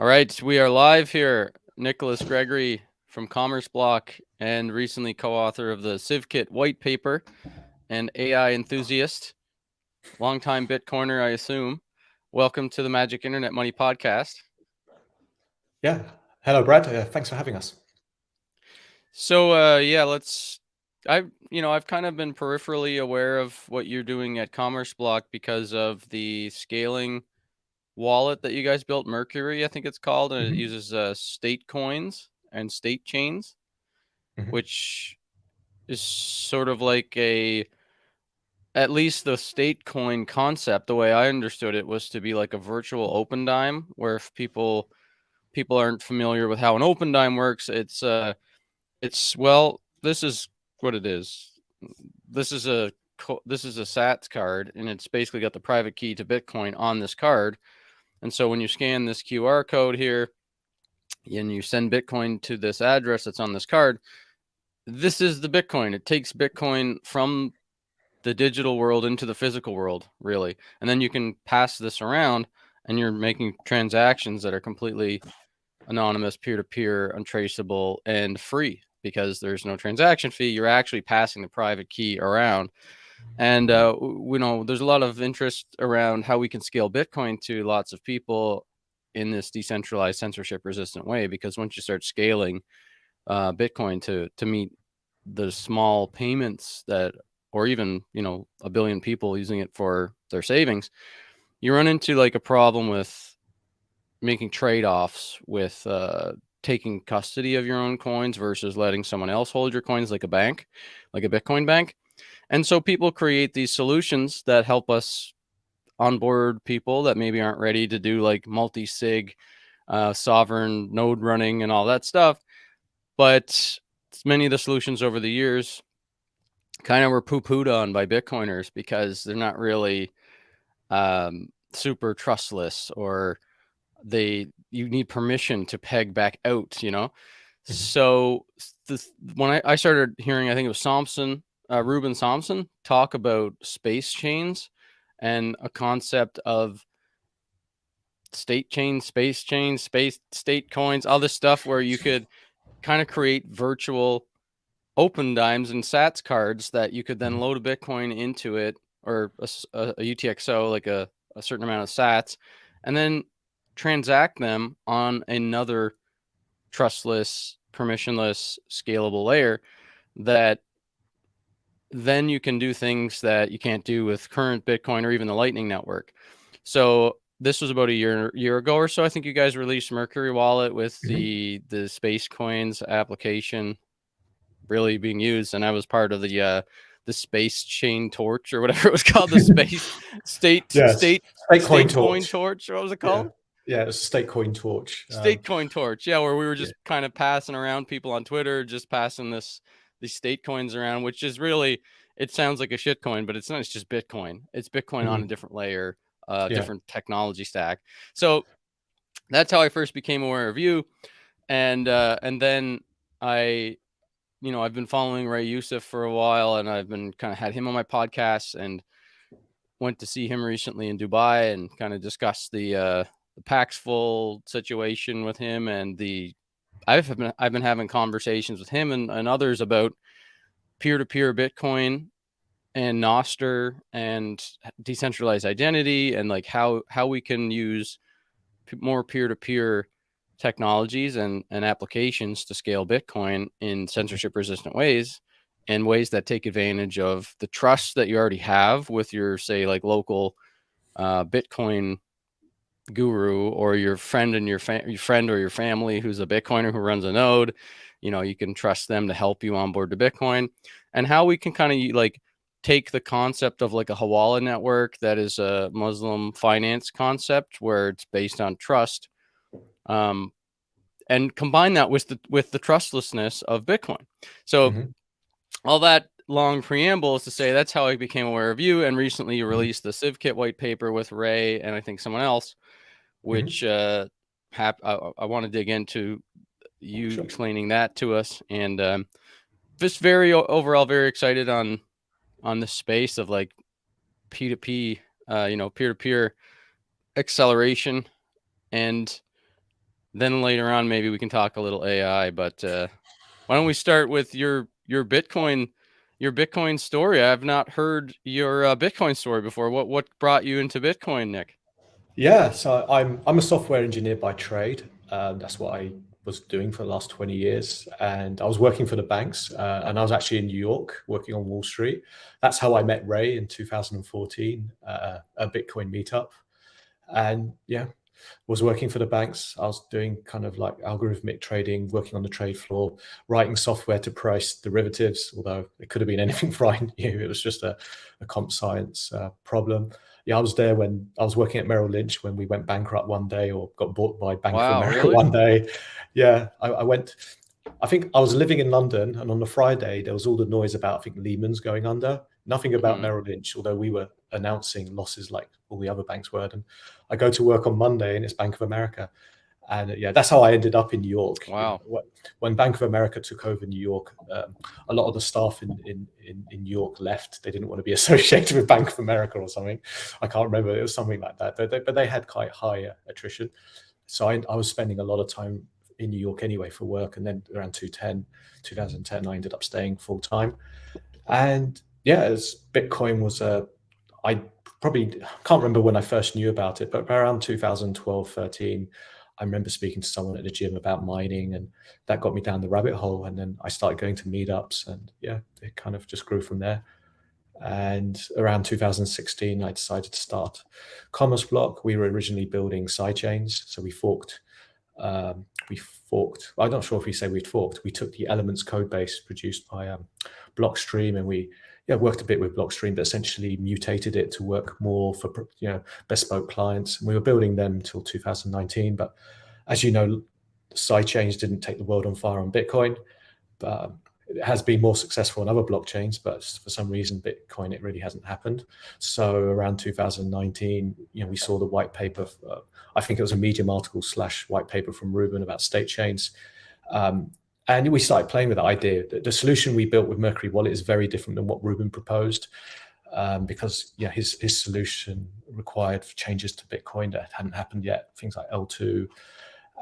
All right, we are live here. Nicolas Gregory from CommerceBlock and recently co-author of the Civ Kit whitepaper and AI enthusiast, longtime Bitcoiner, I assume. Welcome to the Magic Internet Money Podcast. Yeah. Hello, Brad. Thanks for having us. So, I've kind of been peripherally aware of what you're doing at CommerceBlock because of the scaling wallet that you guys built, Mercury, I think it's called, and it uses state coins and state chains, which is sort of like at least the state coin concept, the way I understood it, was to be like a virtual open dime, where if people aren't familiar with how an open dime works, this is what it is. This is a Sats card, and it's basically got the private key to Bitcoin on this card. And so when you scan this QR code here and you send Bitcoin to this address that's on this card, this is the Bitcoin. It takes Bitcoin from the digital world into the physical world, really. And then you can pass this around and you're making transactions that are completely anonymous, peer-to-peer, untraceable, and free because there's no transaction fee. You're actually passing the private key around. And there's a lot of interest around how we can scale Bitcoin to lots of people in this decentralized, censorship-resistant way, because once you start scaling Bitcoin to meet the small payments that, or even, a billion people using it for their savings, you run into like a problem with making trade-offs with taking custody of your own coins versus letting someone else hold your coins, like a bank, like a Bitcoin bank. And so people create these solutions that help us onboard people that maybe aren't ready to do like multi-sig sovereign node running and all that stuff. But many of the solutions over the years kind of were poo-pooed on by Bitcoiners because they're not really super trustless, or you need permission to peg back out, So when I started hearing, I think it was Ruben Thompson, talk about space chains and a concept of state chains, space chains, space state coins, all this stuff where you could kind of create virtual open dimes and Sats cards that you could then load a Bitcoin into it, or a UTXO, like a certain amount of Sats, and then transact them on another trustless, permissionless, scalable layer that then you can do things that you can't do with current Bitcoin or even the Lightning Network. So this was about a year ago or so. I think you guys released Mercury Wallet with the Space Coins application really being used, and I was part of the Space Chain Torch, or whatever it was called, the Space State Coin Coin Torch, or what was it called? Yeah, it was State Coin Torch. State Coin Torch, yeah, where we were just kind of passing around, people on Twitter just passing these state coins around, which is really, it sounds like a shit coin, but it's not. It's just Bitcoin. It's Bitcoin on a different layer, different technology stack. So that's how I first became aware of you, and then I've been following Ray Youssef for a while, and I've been kind of had him on my podcast, and went to see him recently in Dubai and kind of discussed the Paxful situation with him, and I've been having conversations with him and others about peer-to-peer Bitcoin and Nostr and decentralized identity, and like how we can use more peer-to-peer technologies and applications to scale Bitcoin in censorship resistant ways, and ways that take advantage of the trust that you already have with your, say, like local Bitcoin guru, or your friend and your friend or your family who's a Bitcoiner who runs a node. You can trust them to help you onboard to Bitcoin, and how we can kind of like take the concept of like a Hawala network that is a Muslim finance concept where it's based on trust, and combine that with the trustlessness of Bitcoin. So all that long preamble is to say that's how I became aware of you. And recently you released the Civ Kit white paper with Ray and I think someone else, which I want to dig into you explaining that to us. And just overall very excited on this space of like P2P, peer-to-peer acceleration. And Then later on, maybe we can talk a little AI. But why don't we start with your Bitcoin story? I've not heard your Bitcoin story before. What brought you into Bitcoin, Nick? Yeah, so I'm a software engineer by trade. That's what I was doing for the last 20 years, and I was working for the banks, and I was actually in New York working on Wall Street. That's how I met Ray in 2014, a Bitcoin meetup, and yeah, was working for the banks. I was doing kind of like algorithmic trading, working on the trade floor, writing software to price derivatives, although it could have been anything for I knew. It was just a comp science problem. Yeah, I was there when I was working at Merrill Lynch when we went bankrupt one day or got bought by Bank of Wow, America really? one day. Yeah, I went. I think I was living in London, and on the Friday there was all the noise about I think Lehman's going under. Nothing about Mhm. Merrill Lynch, although we were announcing losses like all the other banks were. And I go to work on Monday, and it's Bank of America, and yeah, that's how I ended up in New York. You Wow. know, when Bank of America took over New York, a lot of the staff in New York left. They didn't want to be associated with Bank of America or something. I can't remember. It was something like that. But they had quite high attrition. So I was spending a lot of time in New York anyway for work. And then around 2010, I ended up staying full time. And yeah, as Bitcoin was I probably can't remember when I first knew about it, but around 2012, 13, I remember speaking to someone at the gym about mining, and that got me down the rabbit hole. And then I started going to meetups, and yeah, it kind of just grew from there. And around 2016, I decided to start CommerceBlock. We were originally building sidechains, so we forked. We forked. I'm not sure if we say we forked. We took the Elements code base produced by Blockstream, and we worked a bit with Blockstream, but essentially mutated it to work more for bespoke clients. And we were building them until 2019. But as you know, sidechains didn't take the world on fire on Bitcoin. But it has been more successful on other blockchains, but for some reason, Bitcoin, it really hasn't happened. So around 2019, we saw the white paper. I think it was a Medium article / white paper from Ruben about state chains. And we started playing with that idea. The solution we built with Mercury Wallet is very different than what Ruben proposed, because his solution required changes to Bitcoin that hadn't happened yet, things like L2,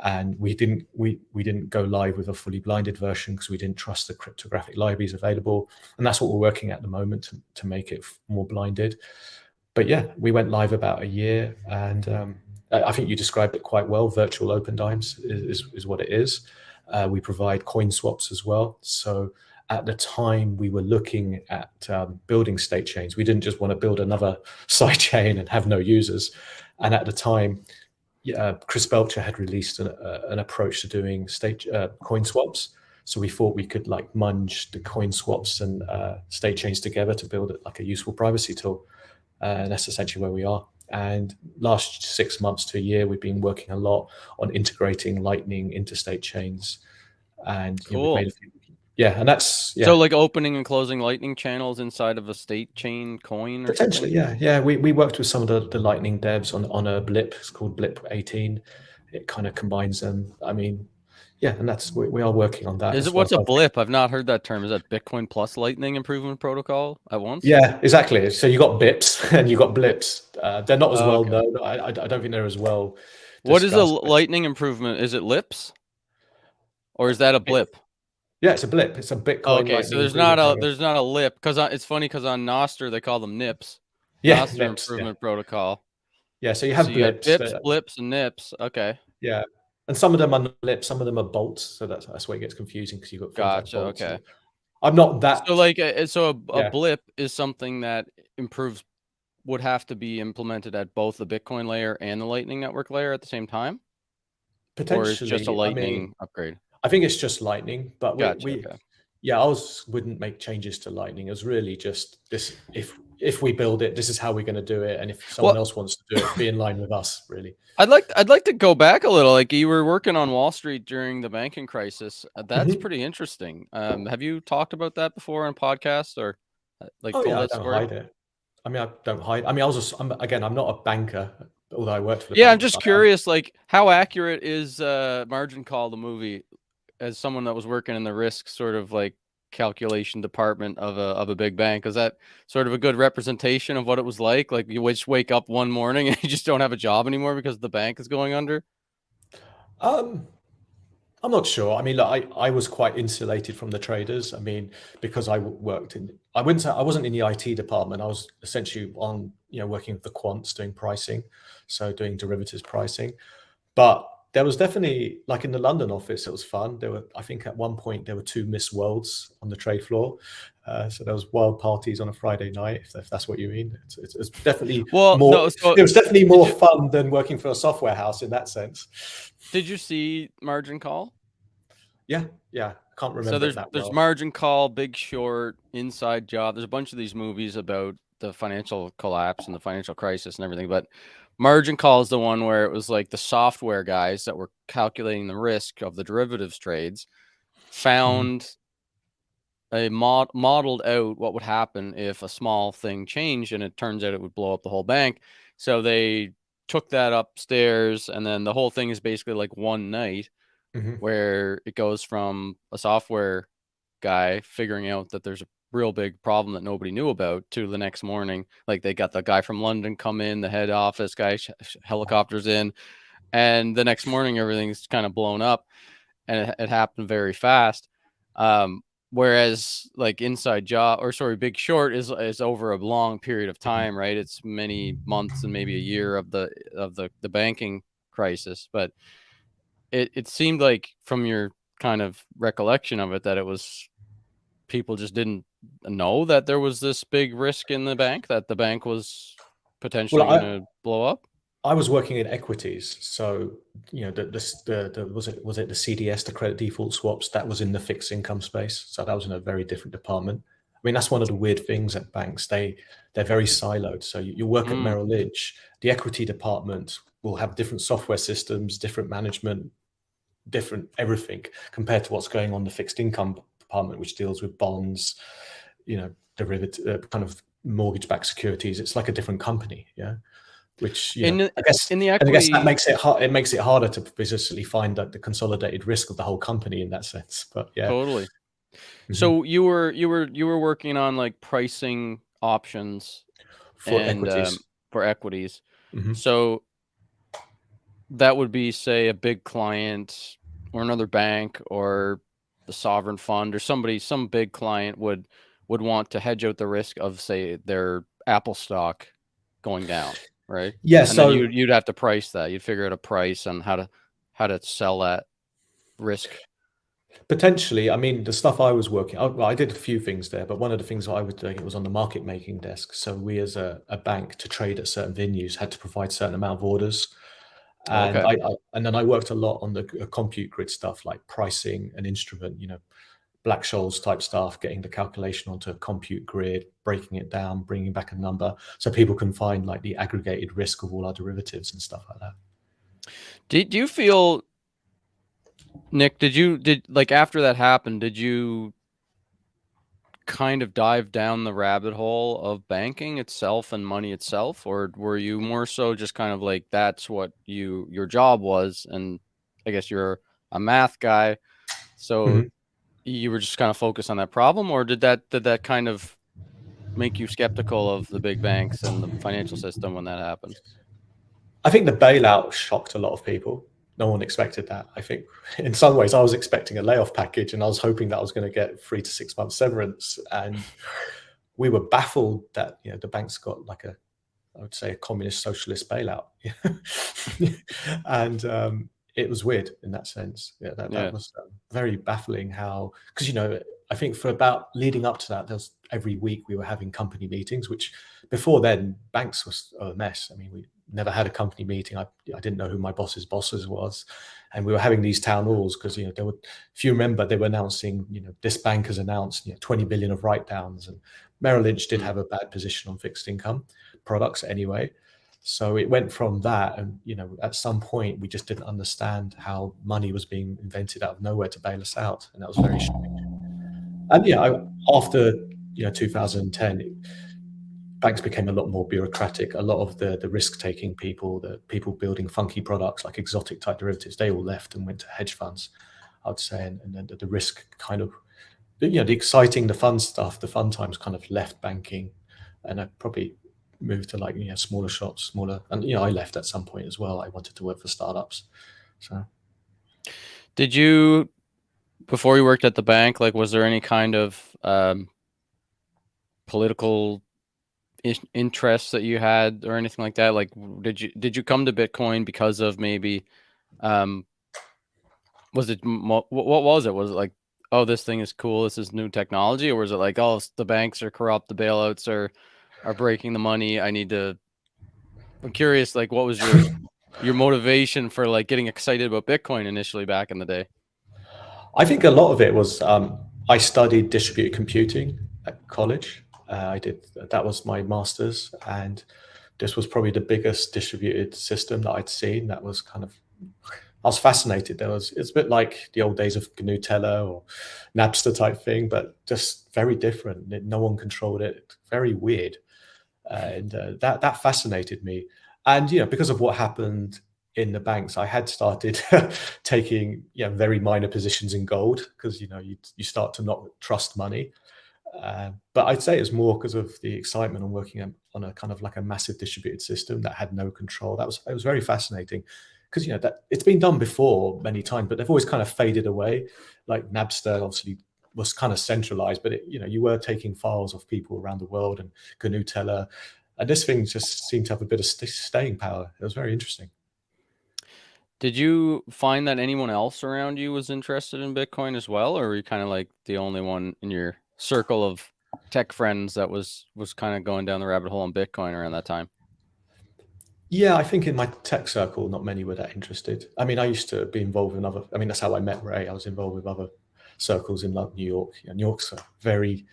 and we didn't go live with a fully blinded version because we didn't trust the cryptographic libraries available, and that's what we're working at the moment to make it more blinded. But yeah, we went live about a year, and I think you described it quite well. Virtual open dimes is what it is. We provide coin swaps as well. So at the time we were looking at building state chains. We didn't just want to build another side chain and have no users. And at the time, Chris Belcher had released an approach to doing state coin swaps. So we thought we could like munge the coin swaps and state chains together to build it like a useful privacy tool. And that's essentially where we are. And last 6 months to a year, we've been working a lot on integrating Lightning into state chains. And we've Cool. made a few. Yeah, and that's So like opening and closing Lightning channels inside of a state chain coin or potentially, something? yeah. We worked with some of the Lightning devs on a blip. It's called Blip 18. It kind of combines them. I mean, yeah, and that's we are working on that Is it as well. what's a So I think, blip? I've not heard that term. Is that Bitcoin plus Lightning improvement protocol at once? yeah, exactly. So you got bips and you got blips. They're not as well Okay. known. I don't think they're as well What is a discussed. But Lightning improvement? Is it lips or is that a it, blip? yeah, it's a blip. It's a Bitcoin Okay, so Lightning improvement program. there's not a lip because it's funny because on Nostr they call them nips, Yeah, Nostr lips. Yeah, improvement protocol. yeah. So you So have you got blips. bips, blips, and nips. Okay, Yeah, and some of them are lips, some of them are bolts. So that's where it gets confusing because you've got things like gotcha. bolts. Okay, I'm not so that. like a Yeah, blip is something that improves would have to be implemented at both the Bitcoin layer and the Lightning Network layer at the same time, or is just a potentially. I mean, Lightning upgrade? I think it's just Lightning, but Gotcha. Okay. yeah, wouldn't make changes to Lightning. It was really just this: if we build it, this is how we're going to do it, and if someone Well, else wants to do it, be in line with us. Really. I'd like to go back a little. Like you were working on Wall Street during the banking crisis. That's Mhm. pretty interesting. Have you talked about that before on podcasts or like Oh told yeah, I that don't story? hide it. I mean, I don't hide. I mean, again, I'm not a banker, although I worked for the Yeah, I'm banks. just curious. Like, how accurate is Margin Call the movie? As someone that was working in the risk sort of like calculation department of a big bank, is that sort of a good representation of what it was like? Like you just wake up one morning and you just don't have a job anymore because the bank is going under. Um, I'm not sure. I mean, look, I was quite insulated from the traders. I mean, because worked in, I wouldn't say I wasn't in the IT department. I was essentially on, working with the quants doing pricing, so doing derivatives pricing. But there was definitely, like in the London office, it was fun. I think at one point there were two Miss Worlds on the trade floor. So there was wild parties on a Friday night, if that's what you mean. It's definitely Well, more, no. So it was definitely did more you fun than working for a software house in that sense. did you see Margin Call? Yeah, yeah. Can't So remember it there's that there's well. Margin Call, Big Short, Inside Job. There's a bunch of these movies about the financial collapse and the financial crisis and everything. But Margin Call is the one where it was like the software guys that were calculating the risk of the derivatives trades Mhm, found modeled out what would happen if a small thing changed, and it turns out it would blow up the whole bank. So they took that upstairs, and then the whole thing is basically like one night mhm, where it goes from a software guy figuring out that there's a real big problem that nobody knew about to the next morning. Like they got the guy from London come in, the head office guy, helicopters in, and the next morning everything's kind of blown up, and it happened very fast. Um, Whereas like Inside Job, or sorry, Big Short is over a long period of mhm. time, right? It's many months and maybe a year of the banking crisis. But it seemed like from your kind of recollection of it that it was people just didn't know that there was this big risk in the bank, that the bank was Well, potentially going to blow up. I was working in equities, so the was it the CDS, the credit default swaps, that was in the fixed income space. So that was in a very different department. I mean, that's one of the weird things at banks. They're very siloed. So you work at Mm, Merrill Lynch, the equity department will have different software systems, different management, different everything compared to what's going on in the fixed income department, which deals with bonds, derivative, kind of mortgage-backed securities. It's like a different company, yeah. Which in the, I guess, in the and I guess that equity, makes it hard. It makes it harder to basically find the consolidated risk of the whole company in that sense. But yeah. totally. Mhm. So you were working on like pricing options For and equities. for equities. Mhm. So that would be, say, a big client or another bank or the sovereign fund or somebody, some big client would want to hedge out the risk of, say, their Apple stock going down, right? Yeah. And then So you'd have to price that. You'd figure out a price on how to sell that risk. potentially, I mean, the stuff I was working, well, I did a few things there, but one of the things that I was doing, it was on the market making desk. So we, as a bank, to trade at certain venues, had to provide certain amount of orders. And Okay. and then I worked a lot on the compute grid stuff like pricing and instrument, Black-Scholes type stuff, getting the calculation onto a compute grid, breaking it down, bringing back a number so people can find like the aggregated risk of all our derivatives and stuff like that. Do you feel, Nick, did like after that happened, did you kind of dive down the rabbit hole of banking itself and money itself, or were you more so just kind of like that's what your job was, and I guess you're a math guy, so Mhm. you were just kind of focused on that problem, or did that kind of make you skeptical of the big banks and the financial system when that happened? I think the bailout shocked a lot of people. No one expected that. I think in some ways I was expecting a layoff package and I was hoping that I was going to get 3 to 6 months severance. And we were baffled that the banks got like I would say a communist socialist bailout. And it was weird in that sense. Yeah, that Yeah. was very baffling how, because, I think for about leading up to that, there was every week we were having company meetings, which before then, banks was a mess. I mean, we never had a company meeting. I didn't know who my bosses was. And we were having these town halls because, there were, if you remember, they were announcing, this bank has announced, 20 billion of write downs. And Merrill Lynch did Mm. have a bad position on fixed income products anyway. So it went from that, and at some point we just didn't understand how money was being invented out of nowhere to bail us out, and that was very strange. And after 2010, banks became a lot more bureaucratic. A lot of the risk taking people, the people building funky products like exotic type derivatives, they all left and went to hedge funds, I'd say, and then the risk kind of the exciting, the fun stuff, the fun times kind of left banking, and I probably moved to like smaller shops, smaller, and I left at some point as well. I wanted to work for startups, so Did you, before you worked at the bank, like, was there any kind of political interests that you had or anything like that? Like, did you come to Bitcoin because of maybe, was it, what was it? Was it like, oh, this thing is cool, this is new technology? Or was it like, oh, the banks are corrupt, the bailouts are breaking the money, I'm curious, like, what was your motivation for like getting excited about Bitcoin initially back in the day? I think a lot of it was I studied distributed computing at college. I did that was my master's, and this was probably the biggest distributed system that I'd seen. That was kind of I was fascinated. It's a bit like the old days of Nutella or Napster type thing, but just very different. No one controlled it. Very weird, and that fascinated me. And because of what happened in the banks, I had started taking very minor positions in gold because you start to not trust money. But I'd say it's more because of the excitement on working on a kind of like a massive distributed system that had no control. It was very fascinating because that it's been done before many times, but they've always kind of faded away. Like Napster, obviously was kind of centralized, but you were taking files of people around the world and Nutella, and this thing just seemed to have a bit of staying power. It was very interesting. Did you find that anyone else around you was interested in Bitcoin as well, or were you kind of like the only one in your circle of tech friends that was kind of going down the rabbit hole on Bitcoin around that time? Yeah, I think in my tech circle, not many were that interested. I mean, I used to be involved in other. I mean, that's how I met Ray. I was involved with other circles in like New York. New York's a very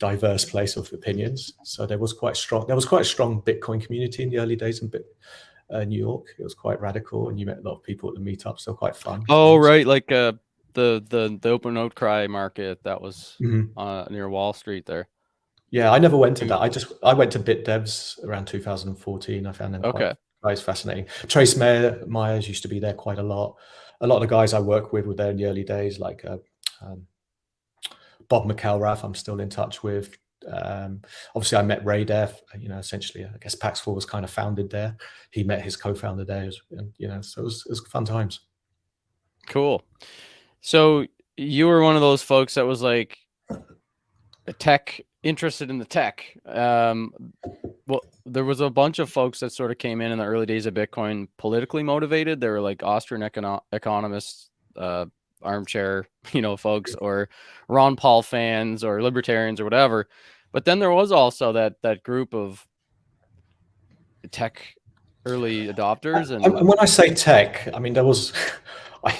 diverse place of opinions, so there was quite strong. There was quite a strong Bitcoin community in the early days in New York. It was quite radical, and you met a lot of people at the meetups. So quite fun. Oh, right, like the open outcry market that was Mhm. near Wall Street there. Yeah, I never went to You- that. I went to BitDevs around 2014. I found them Okay. quite fascinating. Myers used to be there quite a lot. A lot of the guys I work with were there in the early days, like um, Bob McElrath. I'm still in touch with. Obviously, I met Ray there. Essentially, I guess Paxful was kind of founded there. He met his co-founder there, and so it was fun times. Cool. So you were one of those folks that was like a tech, interested in the tech. Well, there was a bunch of folks that sort of came in the early days of Bitcoin politically motivated. They were like Austrian economists, armchair, folks, or Ron Paul fans, or libertarians, or whatever. But then there was also that group of tech early adopters, And and when I say tech, I mean there was, I,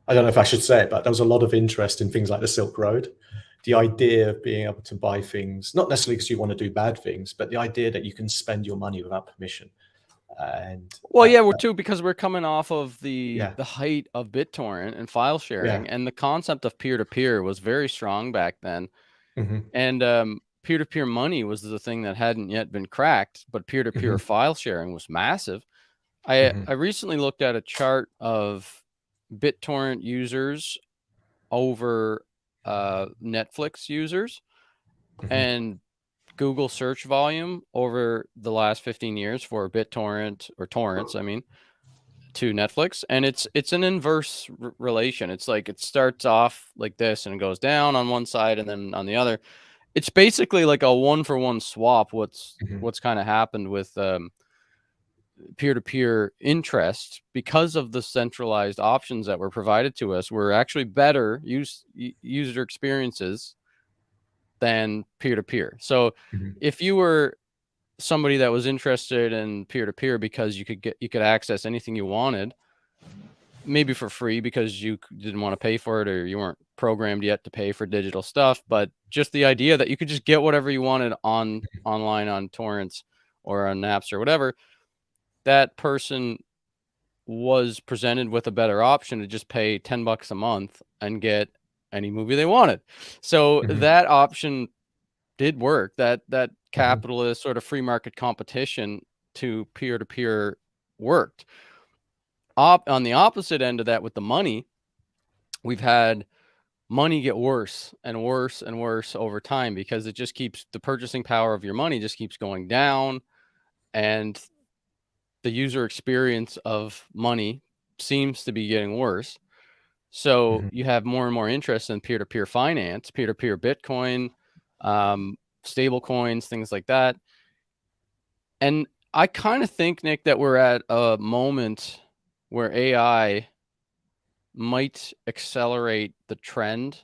I don't know if I should say it, but there was a lot of interest in things like the Silk Road. The idea of being able to buy things, not necessarily because you want to do bad things, but the idea that you can spend your money without permission. And well, yeah, we're too, because we're coming off of the yeah, height of BitTorrent and file yeah, sharing, and the concept of peer to peer was very strong back then. hmm And peer to peer money was the thing that hadn't yet been cracked, but peer to peer hmm file sharing was massive. I recently looked at a chart of BitTorrent users over Netflix users hmm and Google search volume over the last 15 years for BitTorrent, or torrents, I mean, to Netflix, and it's an inverse relation. It's like it starts off like this and it goes down on one side and then on the other. It's basically like a one-for-one swap. hmm What's kind of happened with peer-to-peer interest, because of the centralized options that were provided to us, were actually better user experiences than peer-to-peer. So hmm if you were somebody that was interested in peer-to-peer because you could access anything you wanted, maybe for free because you didn't want to pay for it, or you weren't programmed yet to pay for digital stuff, but just the idea that you could just get whatever you wanted online on torrents or on Napster or whatever, that person was presented with a better option to just pay $10 a month and get any movie they wanted. So hmm that option did work. That hmm capitalist sort of free market competition to peer to peer worked. On the opposite end of that, with the money, we've had money get worse and worse and worse over time, because it just keeps, the purchasing power of your money just keeps going down, and the user experience of money seems to be getting worse. So you have more and more interest in peer-to-peer finance, peer-to-peer Bitcoin, stable coins, things like that. And I kind of think, Nick, that we're at a moment where AI might accelerate the trend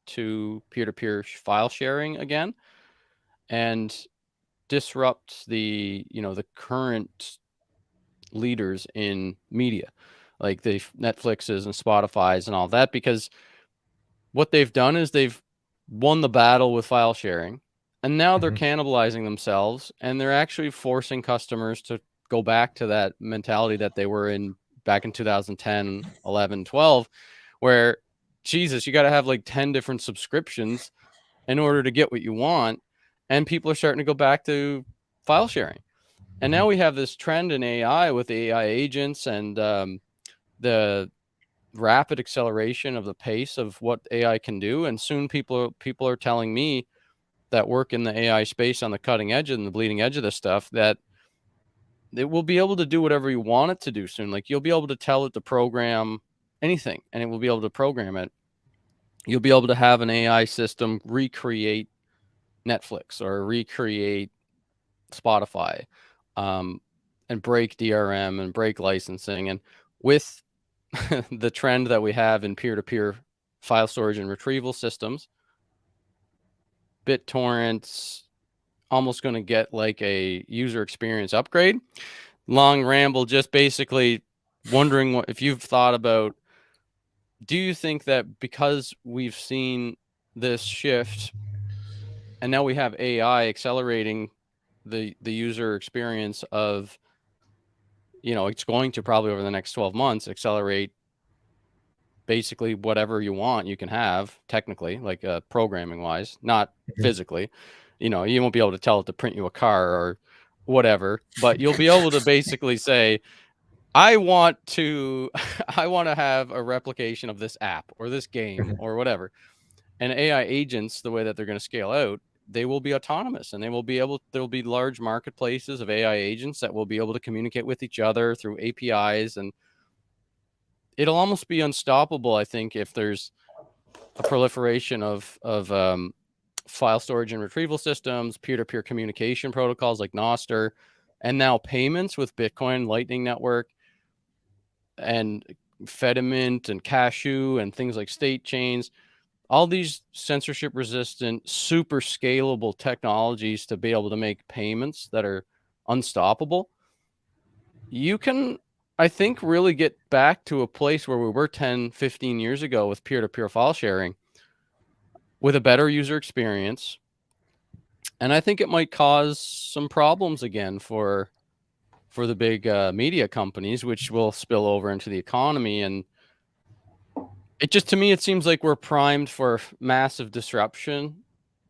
to peer-to-peer file sharing again and disrupt the current leaders in media, like the Netflixes and Spotify's and all that, because what they've done is they've won the battle with file sharing, and now they're cannibalizing themselves, and they're actually forcing customers to go back to that mentality that they were in back in 2010, 11, 12, where, Jesus, you got to have like 10 different subscriptions in order to get what you want. And people are starting to go back to file sharing. And now we have this trend in AI with AI agents and the rapid acceleration of the pace of what AI can do. And soon people are telling me that work in the AI space on the cutting edge and the bleeding edge of this stuff that it will be able to do whatever you want it to do soon. Like, you'll be able to tell it to program anything and it will be able to program it. You'll be able to have an AI system recreate Netflix or recreate Spotify, and break DRM and break licensing. And with the trend that we have in peer-to-peer file storage and retrieval systems, BitTorrent's almost going to get like a user experience upgrade. Long ramble, just basically wondering if you've thought about, do you think that because we've seen this shift and now we have AI accelerating the user experience of, it's going to probably over the next 12 months accelerate basically whatever you want, you can have technically, like programming wise, not physically. You won't be able to tell it to print you a car or whatever, but you'll be able to basically say, I want to have a replication of this app or this game or whatever. And AI agents, the way that they're going to scale out, they will be autonomous, and there'll be large marketplaces of AI agents that will be able to communicate with each other through APIs, and it'll almost be unstoppable, I think, if there's a proliferation of file storage and retrieval systems, peer-to-peer communication protocols like Nostr, and now payments with Bitcoin, Lightning Network, and Fedimint and Cashew and things like state chains. All these censorship resistant, super scalable technologies to be able to make payments that are unstoppable. You can, I think, really get back to a place where we were 10, 15 years ago with peer-to-peer file sharing with a better user experience. And I think it might cause some problems again for the big media companies, which will spill over into the economy. And it just, to me, it seems like we're primed for massive disruption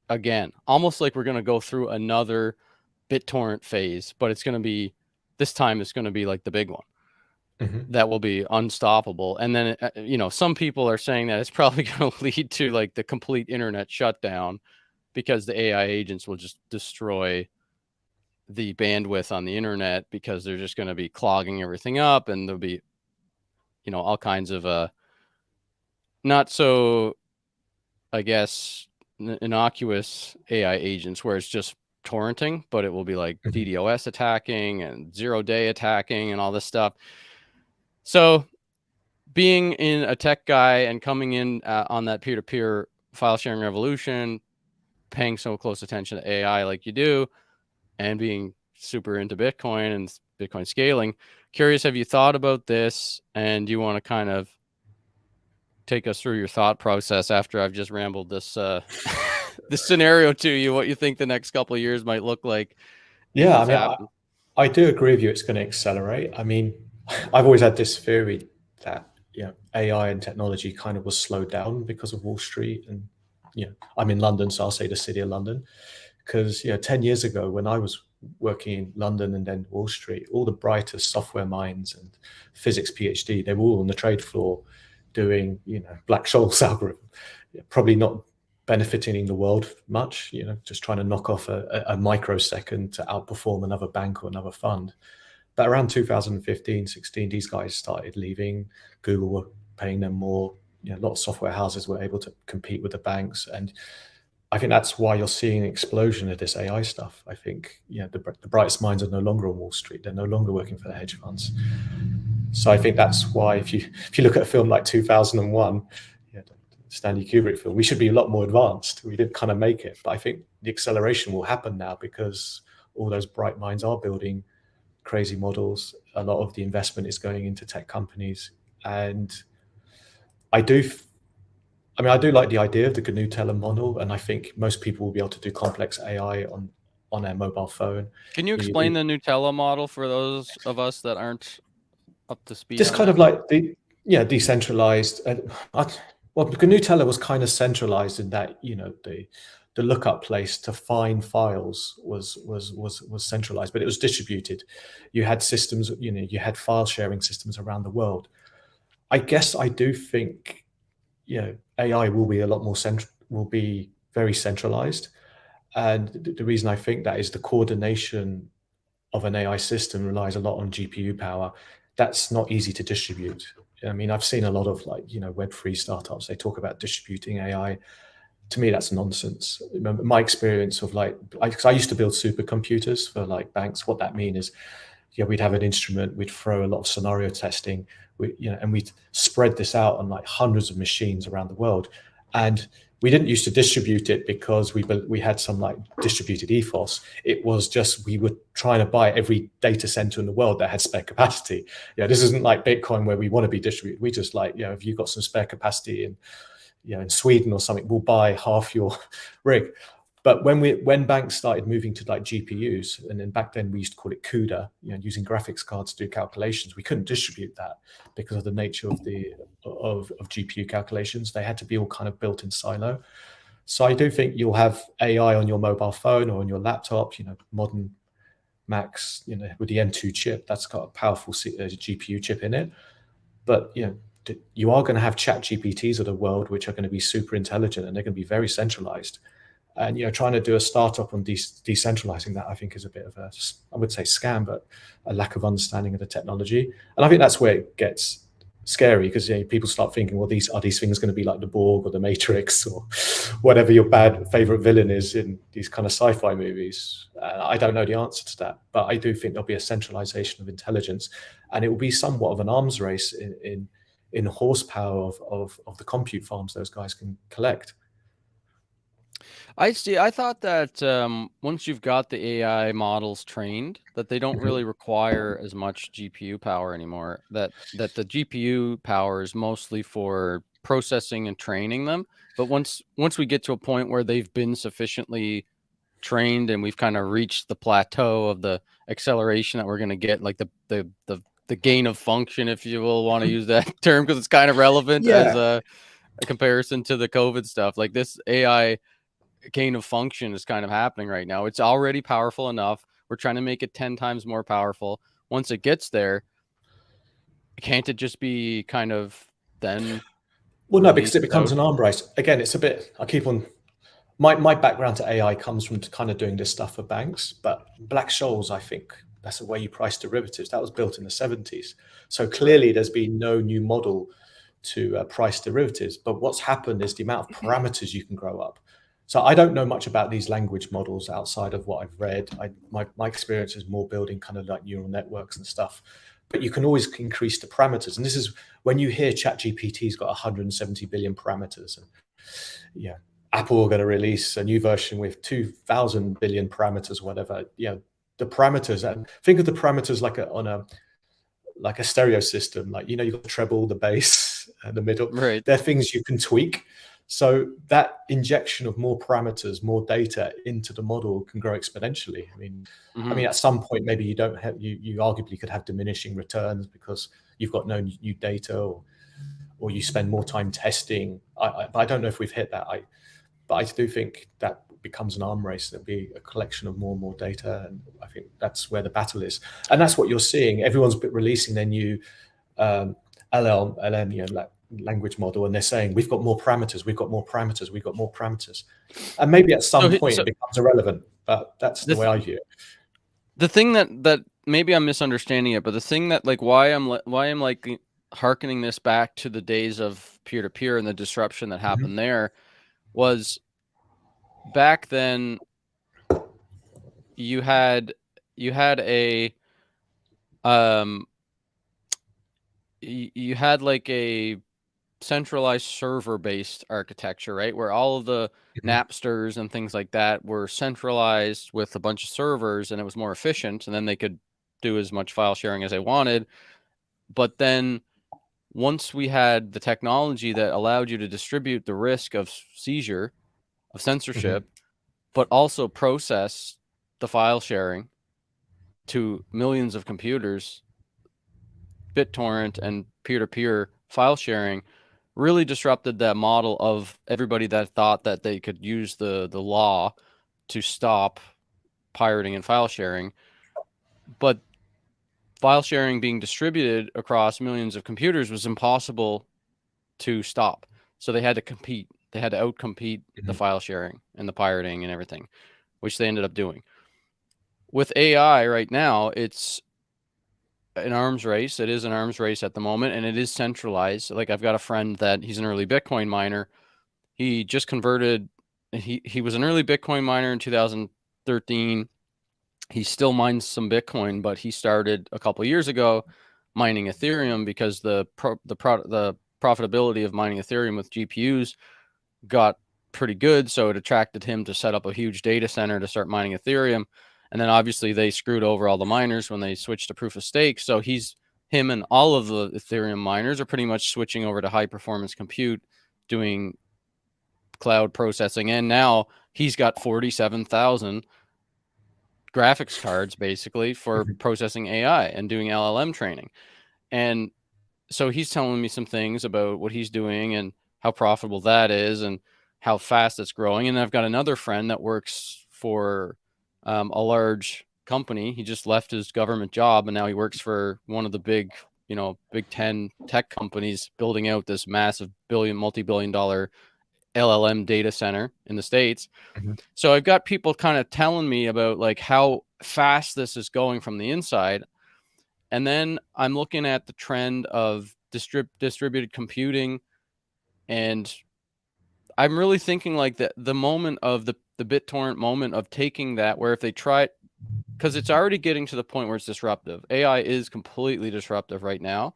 again, almost like we're going to go through another BitTorrent phase, but this time it's going to be like the big one that will be unstoppable. And then, some people are saying that it's probably going to lead to like the complete internet shutdown because the AI agents will just destroy the bandwidth on the internet because they're just going to be clogging everything up, and there'll be, all kinds of not so, I guess, innocuous AI agents where it's just torrenting, but it will be like DDoS attacking and 0-day attacking and all this stuff. So being in a tech guy and coming in on that peer-to-peer file sharing revolution, paying so close attention to AI like you do, and being super into Bitcoin and Bitcoin scaling, curious, have you thought about this? And do you want to kind of take us through your thought process after I've just rambled this this scenario to you, what you think the next couple of years might look like? Yeah, I mean, I do agree with you. It's going to accelerate. I mean, I've always had this theory that AI and technology kind of was slowed down because of Wall Street, and I'm in London, so I'll say the city of London, because 10 years ago when I was working in London and then Wall Street, all the brightest software minds and physics PhD, they were all on the trade floor doing Black-Scholes algorithm, probably not benefiting the world much, just trying to knock off a microsecond to outperform another bank or another fund. But around 2015, 16, these guys started leaving. Google were paying them more. a lot of software houses were able to compete with the banks, and I think that's why you're seeing an explosion of this AI stuff. I think the brightest minds are no longer on Wall Street; they're no longer working for the hedge funds. So I think that's why if you look at a film like 2001, Stanley Kubrick film, we should be a lot more advanced. We didn't kind of make it, but I think the acceleration will happen now because all those bright minds are building crazy models. A lot of the investment is going into tech companies, and I do like the idea of the GNU Teller model, and I think most people will be able to do complex AI on their mobile phone. Can you explain the Nutella model for those of us that aren't up to speed? Just kind of like decentralized. Well, GNU Teller was kind of centralized in that the lookup place to find files was centralized, but it was distributed. You had systems, you had file sharing systems around the world. I guess I do think AI will be a lot more will be very centralized, and the reason I think that is the coordination of an AI system relies a lot on GPU power. That's not easy to distribute. I mean, I've seen a lot of Web3 startups. They talk about distributing AI. To me, that's nonsense. My experience of because I used to build supercomputers for banks. What that means is, we'd have an instrument, we'd throw a lot of scenario testing, and we'd spread this out on hundreds of machines around the world. And we didn't used to distribute it because we had some distributed ethos. It was just we were trying to buy every data center in the world that had spare capacity. This isn't like Bitcoin where we want to be distributed. We just if you've got some spare capacity in Sweden or something, we'll buy half your rig. But when banks started moving to GPUs, and then back then we used to call it CUDA, using graphics cards to do calculations, we couldn't distribute that because of the nature of of GPU calculations. They had to be all kind of built in silo. So I do think you'll have AI on your mobile phone or on your laptop, modern Macs, with the M2 chip, that's got a powerful GPU chip in it. But you are going to have chat GPTs of the world, which are going to be super intelligent, and they're going to be very centralized. And trying to do a startup on decentralizing that, I think, is a bit of a, I would say, scam, but a lack of understanding of the technology. And I think that's where it gets scary, because people start thinking, well, these things going to be like the Borg or the Matrix or whatever your favorite villain is in these kind of sci-fi movies. I don't know the answer to that, but I do think there'll be a centralization of intelligence, and it will be somewhat of an arms race in horsepower of the compute farms those guys can collect. I see. I thought that once you've got the AI models trained, that they don't really require as much GPU power anymore. That the GPU power is mostly for processing and training them. But once we get to a point where they've been sufficiently trained and we've kind of reached the plateau of the acceleration that we're going to get, like the gain of function, if you will want to use that term, because it's kind of relevant as a comparison to the COVID stuff. Like this AI gain of function is kind of happening right now. It's already powerful enough. We're trying to make it 10 times more powerful. Once it gets there, can't it just be kind of then? Well, no, because it becomes an arm race. Again, it's a bit, I keep on, my background to AI comes from kind of doing this stuff for banks, but Black-Scholes, I think that's the way you price derivatives. That was built in the 70s. So clearly there's been no new model to price derivatives, but what's happened is the amount of parameters you can grow up. So I don't know much about these language models outside of what I've read. My experience is more building kind of like neural networks and stuff. But you can always increase the parameters. And this is when you hear ChatGPT's got 170 billion parameters. And Apple are going to release a new version with 2,000 billion parameters, whatever. The parameters, and think of the parameters like a stereo system. You've got the treble, the bass, and the middle. Right. They're things you can tweak. So that injection of more parameters, more data into the model can grow exponentially. I mean, at some point, maybe you don't have, you arguably could have diminishing returns because you've got no new data, or you spend more time testing. But I don't know if we've hit that. But I do think that becomes an arm race. There'll be a collection of more and more data, and I think that's where the battle is. And that's what you're seeing. Everyone's releasing their new LLM, language model, and they're saying we've got more parameters, we've got more parameters, we've got more parameters, and maybe at some point it becomes irrelevant. But that's the way I view it. The thing that maybe I'm misunderstanding it, but the thing that why I'm hearkening this back to the days of peer-to-peer and the disruption that Mm-hmm. happened there was back then you had a you had like a centralized server-based architecture, right? Where all of the Mm-hmm. Napsters and things like that were centralized with a bunch of servers, and it was more efficient, and then they could do as much file sharing as they wanted. But then once we had the technology that allowed you to distribute the risk of seizure, of censorship, but also process the file sharing to millions of computers, BitTorrent and peer-to-peer file sharing really disrupted that model of everybody that thought that they could use the law to stop pirating and file sharing. But file sharing being distributed across millions of computers was impossible to stop. So they had to compete. They had to outcompete the file sharing and the pirating and everything, which they ended up doing. With AI right now, it's an arms race. It is an arms race at the moment, and it is centralized. Like I've got a friend that he's an early Bitcoin miner. He just converted. He was an early Bitcoin miner in 2013. He still mines some Bitcoin, but he started a couple years ago mining Ethereum because the profitability of mining Ethereum with GPUs got pretty good, so it attracted him to set up a huge data center to start mining Ethereum. And then obviously they screwed over all the miners when they switched to proof of stake. So him and all of the Ethereum miners are pretty much switching over to high performance compute, doing cloud processing. And now he's got 47,000 graphics cards basically for processing AI and doing LLM training. And so he's telling me some things about what he's doing and how profitable that is and how fast it's growing. And I've got another friend that works for a large company. He just left his government job and now he works for one of the big, Big 10 tech companies building out this massive multi-billion dollar LLM data center in the States. Mm-hmm. So I've got people kind of telling me about like how fast this is going from the inside. And then I'm looking at the trend of distributed computing, and I'm really thinking like the moment of the BitTorrent moment of taking that, where if they try it, because it's already getting to the point where it's disruptive. AI is completely disruptive right now,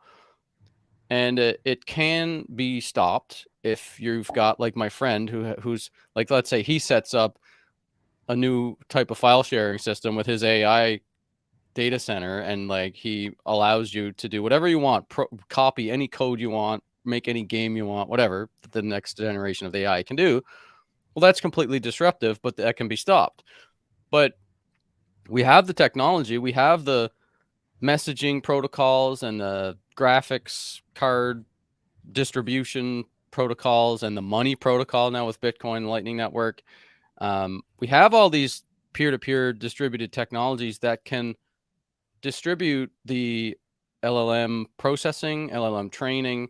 and it can be stopped if you've got like my friend who's like, let's say he sets up a new type of file sharing system with his AI data center, and like he allows you to do whatever you want, copy any code you want, make any game you want, whatever the next generation of AI can do. Well, that's completely disruptive, but that can be stopped. But we have the technology, we have the messaging protocols and the graphics card distribution protocols and the money protocol now with Bitcoin Lightning Network. We have all these peer-to-peer distributed technologies that can distribute the LLM processing, LLM training,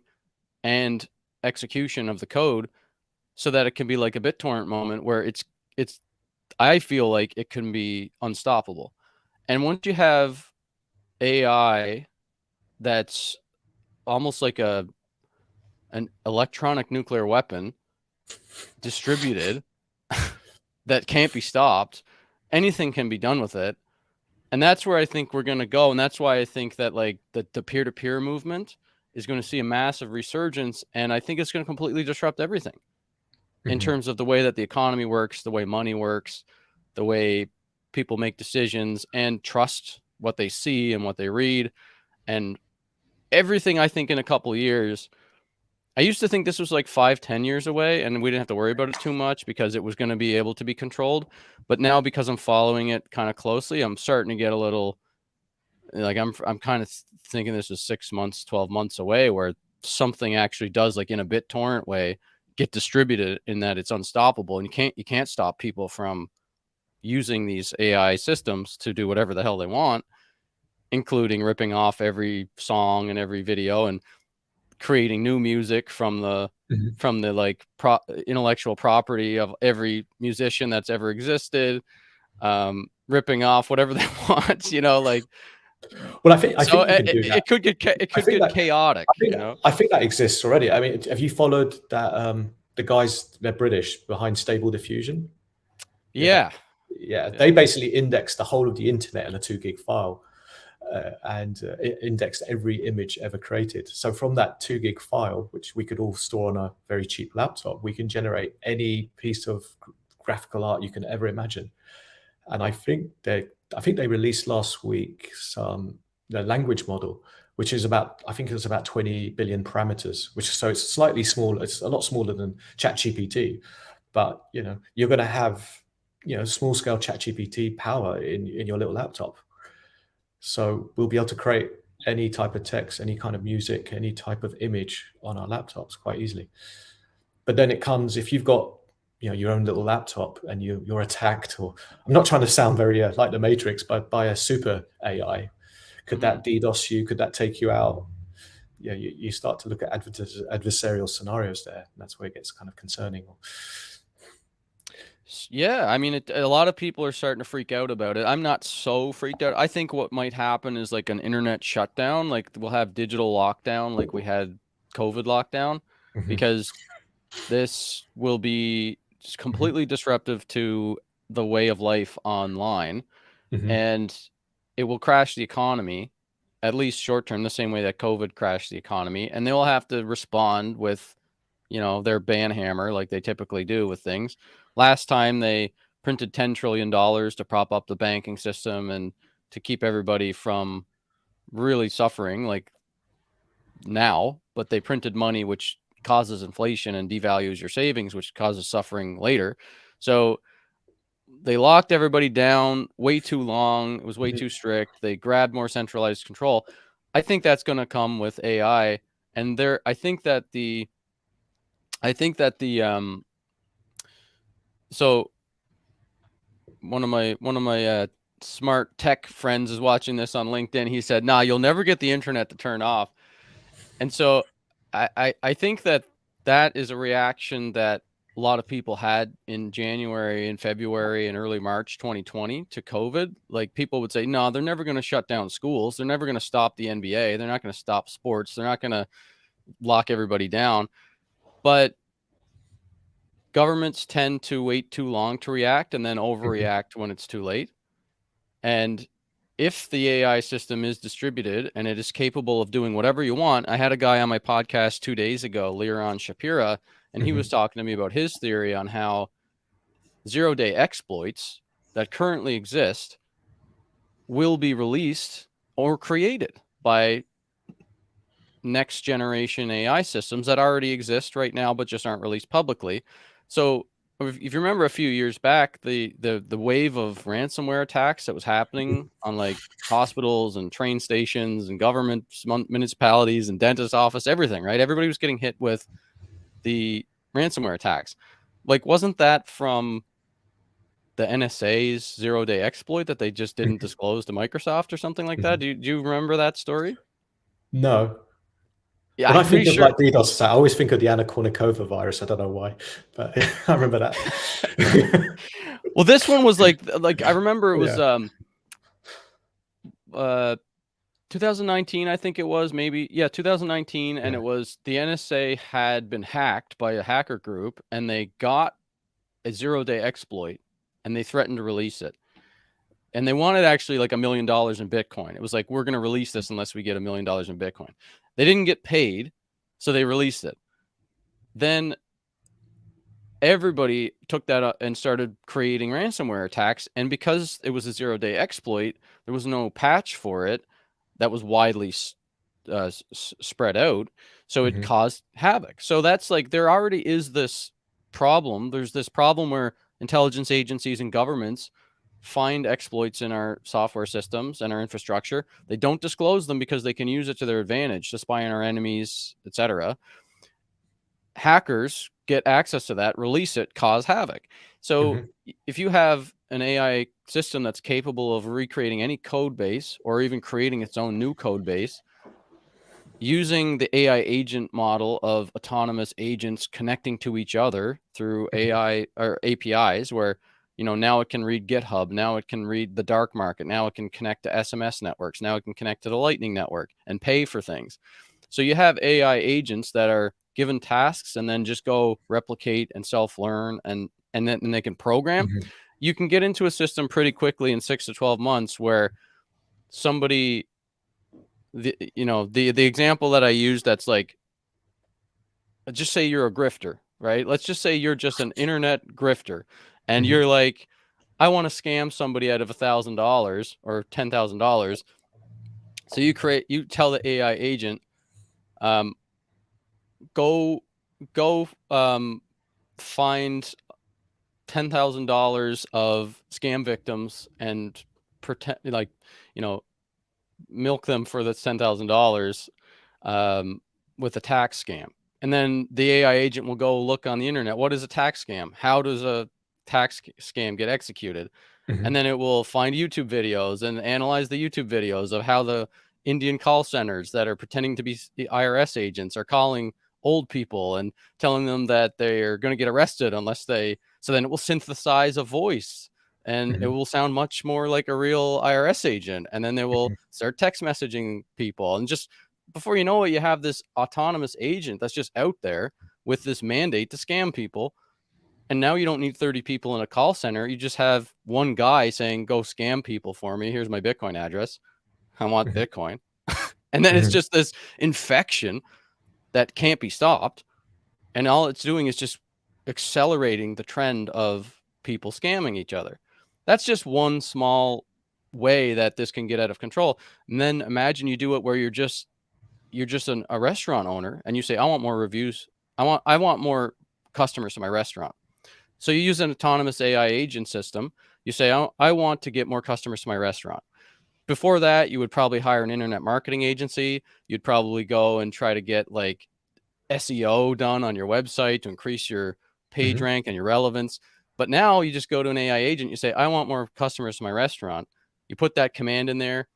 and execution of the code so that it can be like a BitTorrent moment where I feel like it can be unstoppable. And once you have AI that's almost like an electronic nuclear weapon distributed that can't be stopped, anything can be done with it. And that's where I think we're going to go. And that's why I think that like the peer-to-peer movement is going to see a massive resurgence. And I think it's going to completely disrupt everything in terms of the way that the economy works, the way money works, the way people make decisions and trust what they see and what they read. And everything, I think in a couple of years, I used to think this was like 5-10 years away and we didn't have to worry about it too much because it was going to be able to be controlled. But now, because I'm following it kind of closely, I'm starting to get a little like, I'm kind of thinking this is 6 months, 12 months away where something actually does, like in a BitTorrent way, get distributed in that it's unstoppable. And you can't stop people from using these AI systems to do whatever the hell they want, including ripping off every song and every video and creating new music from the like intellectual property of every musician that's ever existed, ripping off whatever they want, like Well, I So think you can do that. it could get chaotic, you know. I think that exists already. I mean, have you followed that? The guys, they're British, behind Stable Diffusion. Yeah. Yeah, they basically indexed the whole of the internet in a 2 gig file, and it indexed every image ever created. So from that 2 gig file, which we could all store on a very cheap laptop, we can generate any piece of graphical art you can ever imagine. And I think they released last week the language model, which is about, I think it was about 20 billion parameters, which, so it's slightly smaller. It's a lot smaller than ChatGPT, but you're going to have small scale ChatGPT power in your little laptop. So we'll be able to create any type of text, any kind of music, any type of image on our laptops quite easily. But then it comes, if you've got your own little laptop and you're attacked, or I'm not trying to sound very like the Matrix, but by a super AI, could that DDoS you? Could that take you out? Yeah, you start to look at adversarial scenarios there, and that's where it gets kind of concerning. Yeah, I mean, a lot of people are starting to freak out about it. I'm not so freaked out. I think what might happen is like an internet shutdown, like we'll have digital lockdown, like we had COVID lockdown, because this will be completely disruptive to the way of life online, and it will crash the economy, at least short term, the same way that COVID crashed the economy, and they will have to respond with their ban hammer like they typically do with things. Last time they printed $10 trillion to prop up the banking system and to keep everybody from really suffering like now, but they printed money which causes inflation and devalues your savings, which causes suffering later. So they locked everybody down way too long. It was way too strict. They grabbed more centralized control. I think that's going to come with AI, and I think that the so one of my smart tech friends is watching this on LinkedIn. He said, "Nah, you'll never get the internet to turn off." And so I think that is a reaction that a lot of people had in January and February and early March 2020 to COVID. Like, people would say, "No, they're never going to shut down schools. They're never going to stop the NBA. They're not going to stop sports. They're not going to lock everybody down." But governments tend to wait too long to react and then overreact when it's too late. And if the AI system is distributed and it is capable of doing whatever you want, I had a guy on my podcast 2 days ago, Liran Shapira, and he was talking to me about his theory on how zero-day exploits that currently exist will be released or created by next generation AI systems that already exist right now but just aren't released publicly. So if you remember a few years back, the wave of ransomware attacks that was happening on like hospitals and train stations and government municipalities and dentist office, everything, right? Everybody was getting hit with the ransomware attacks. Like, wasn't that from the NSA's zero-day exploit that they just didn't disclose to Microsoft or something like that? Do you remember that story? No. Yeah, When I'm I think pretty of sure. like DDoS, I always think of the Anna Kournikova virus. I don't know why, but I remember that. Well, this one was like I remember it was 2019, I think it was, maybe. Yeah, 2019, and it was the NSA had been hacked by a hacker group, and they got a zero-day exploit, and they threatened to release it. And they wanted actually like $1 million in Bitcoin. It was like, we're going to release this unless we get $1 million in Bitcoin. They didn't get paid, so they released it. Then everybody took that up and started creating ransomware attacks. And because it was a zero-day exploit, there was no patch for it that was widely spread out. So it caused havoc. So that's like, there already is this problem. There's this problem where intelligence agencies and governments find exploits in our software systems and our infrastructure. They don't disclose them because they can use it to their advantage to spy on our enemies, etc. Hackers get access to that, release it, cause havoc. So if you have an AI system that's capable of recreating any code base or even creating its own new code base, using the AI agent model of autonomous agents connecting to each other through AI or APIs, where now it can read GitHub. Now it can read the dark market. Now it can connect to SMS networks. Now it can connect to the Lightning Network and pay for things. So you have AI agents that are given tasks and then just go replicate and self-learn, and then they can program. Mhm. You can get into a system pretty quickly in 6 to 12 months where somebody, the example that I use, that's like, just say you're a grifter, right? Let's just say you're just an internet grifter, and Mhm. you're like, I want to scam somebody out of $1,000 or $10,000. So you tell the AI agent, go find $10,000 of scam victims and pretend, like, milk them for the $10,000 with a tax scam. And then the AI agent will go look on the internet. What is a tax scam? How does a tax scam get executed? Mhm. And then it will find YouTube videos and analyze the YouTube videos of how the Indian call centers that are pretending to be the IRS agents are calling old people and telling them that they're going to get arrested unless they. So then it will synthesize a voice, and it Mhm. will sound much more like a real IRS agent. And then they will Mhm. start text messaging people. And just before you know it, you have this autonomous agent that's just out there with this mandate to scam people. And now you don't need 30 people in a call center. You just have one guy saying, go scam people for me. Here's my Bitcoin address. I want Mhm. Bitcoin. And then it's Mhm. just this infection that can't be stopped. And all it's doing is just accelerating the trend of people scamming each other. That's just one small way that this can get out of control. And then imagine you do it where you're just a restaurant owner, and you say, I want more reviews. I want more customers to my restaurant. So you use an autonomous AI agent system. You say, I want to get more customers to my restaurant. Before that, you would probably hire an internet marketing agency. You'd probably go and try to get like SEO done on your website to increase your page Mhm. rank and your relevance. But now you just go to an AI agent. You say, I want more customers to my restaurant. You put that command in there.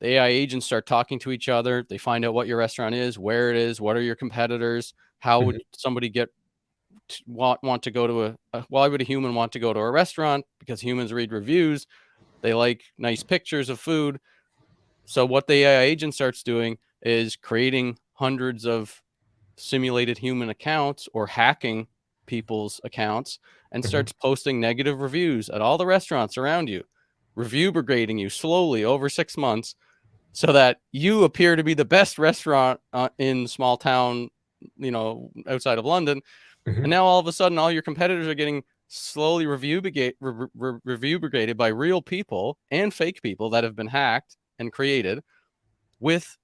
The AI agents start talking to each other. They find out what your restaurant is, where it is, what are your competitors, how Mhm. would somebody want to go to why would a human want to go to a restaurant? Because humans read reviews. They like nice pictures of food. So what the AI agent starts doing is creating hundreds of simulated human accounts or hacking people's accounts, and Mhm. starts posting negative reviews at all the restaurants around you, review brigading you slowly over 6 months, so that you appear to be the best restaurant in small town, outside of London. And Mhm. now all of a sudden, all your competitors are getting slowly review brigaded by real people and fake people that have been hacked and created with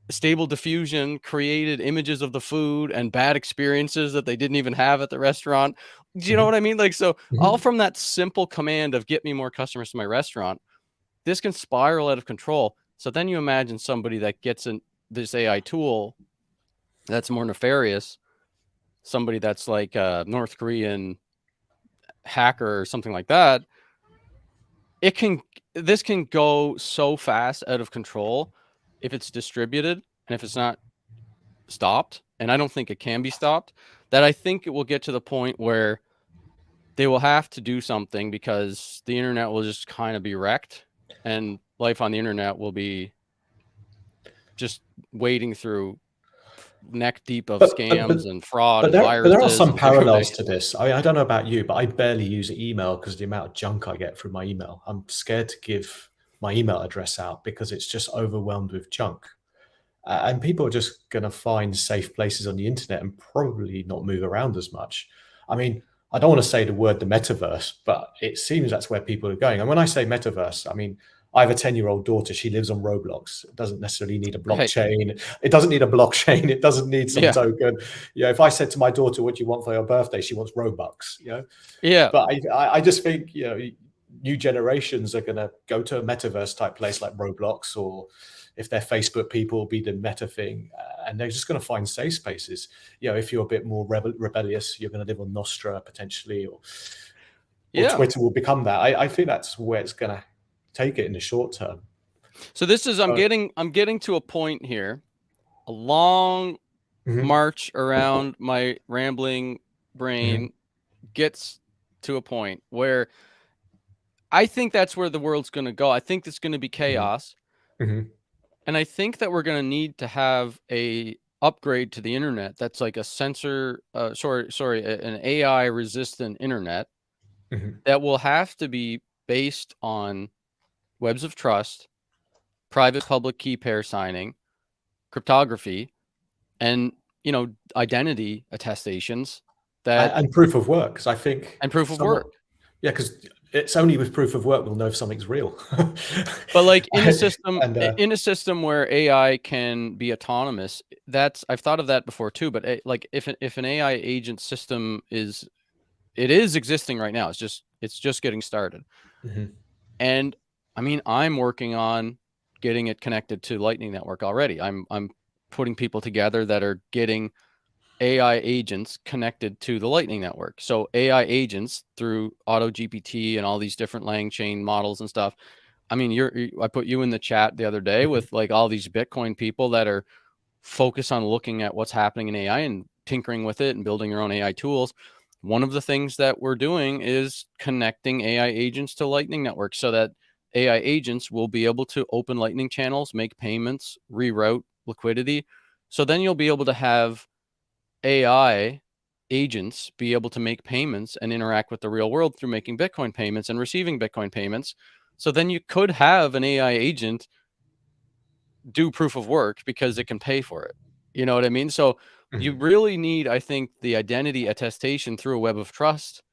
stable diffusion, created images of the food and bad experiences that they didn't even have at the restaurant. Do you know Mhm. what I mean? Like, so all Mhm. from that simple command of get me more customers to my restaurant, this can spiral out of control. So then you imagine somebody that gets in this AI tool that's more nefarious, somebody that's like a North Korean hacker or something like that. It can This can go so fast out of control if it's distributed and if it's not stopped. And I don't think it can be stopped. That I think it will get to the point where they will have to do something, because the internet will just kind of be wrecked, and life on the internet will be just wading through neck deep of But but but scams and fraud but and there are viruses some and every parallels day. to this. I don't know about you, but I barely use email because the amount of junk I get through my email. I'm scared to give my email address out because it's just overwhelmed with junk. And people are just going to find safe places on the internet and probably not move around as much. I mean, I don't want to say the word the metaverse, but it seems that's where people are going. And when I say metaverse, I mean, I have a 10-year-old daughter. She lives on Roblox. It doesn't necessarily need a Right. blockchain. It doesn't need a blockchain. It doesn't need some Yeah. token. If I said to my daughter, what do you want for your birthday? She wants Robux. Yeah. But I just think, new generations are going to go to a metaverse type place like Roblox, or if they're Facebook people, be the meta thing, and they're just going to find safe spaces. If you're a bit more rebellious, you're going to live on Nostra potentially, or Yeah. Twitter will become that. I think that's where it's going to take it in the short term. So this is Uh, I'm getting to a point here, a long mhm, march around my rambling mhm, brain gets to a point where I think that's where the world's going to go. I think it's going to be chaos. Mm-hmm. And I think that we're going to need to have a upgrade to the internet that's like a an AI resistant internet Mm-hmm. that will have to be based on webs of trust, private public key pair signing, cryptography, and identity attestations And proof of work, because I think and proof of work. yeah, because it's only with proof of work we'll know if something's real. But like in And a system where AI can be autonomous, I've thought of that before too. But like if an AI agent system is existing right now, it's just getting started. mm-hmm. And I mean, I'm working on getting it connected to Lightning Network already. I'm putting people together that are getting AI agents connected to the Lightning Network. So AI agents through AutoGPT and all these different LangChain models and stuff. I mean, I put you in the chat the other day with like all these Bitcoin people that are focused on looking at what's happening in AI and tinkering with it and building their own AI tools. One of the things that we're doing is connecting AI agents to Lightning Network so that AI agents will be able to open Lightning channels, make payments, reroute liquidity. So then you'll be able to have AI agents be able to make payments and interact with the real world through making Bitcoin payments and receiving Bitcoin payments. So then you could have an AI agent do proof of work because it can pay for it. You know what I mean? So you really need, I think, the identity attestation through a web of trust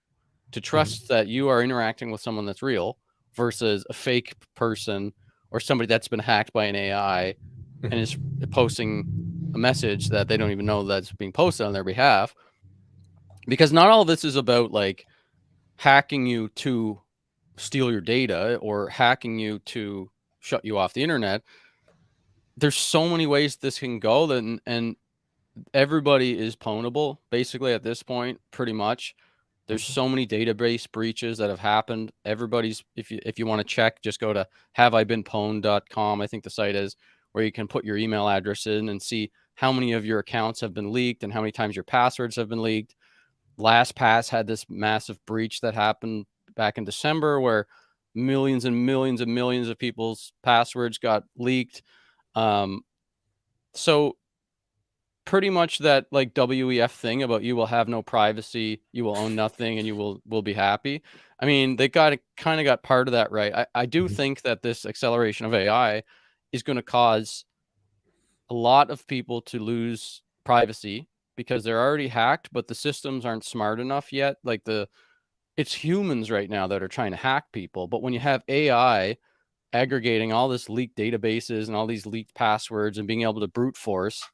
to trust that you are interacting with someone that's real versus a fake person or somebody that's been hacked by an AI and is posting a message that they don't even know that's being posted on their behalf. Because not all of this is about like hacking you to steal your data or hacking you to shut you off the internet. There's so many ways this can go, and everybody is pwnable basically at this point, pretty much. There's so many database breaches that have happened. Everybody's, if you want to check, just go to haveibeenpwned.com, I think the site is, where you can put your email address in and see how many of your accounts have been leaked and how many times your passwords have been leaked. LastPass had this massive breach that happened back in December where millions and millions and millions of people's passwords got leaked. So pretty much that like WEF thing about you will have no privacy, you will own nothing, and you will be happy. I mean, they kind of got part of that right. I do think that this acceleration of AI is going to cause a lot of people to lose privacy because they're already hacked, but the systems aren't smart enough yet. Like it's humans right now that are trying to hack people. But when you have AI aggregating all this leaked databases and all these leaked passwords and being able to brute force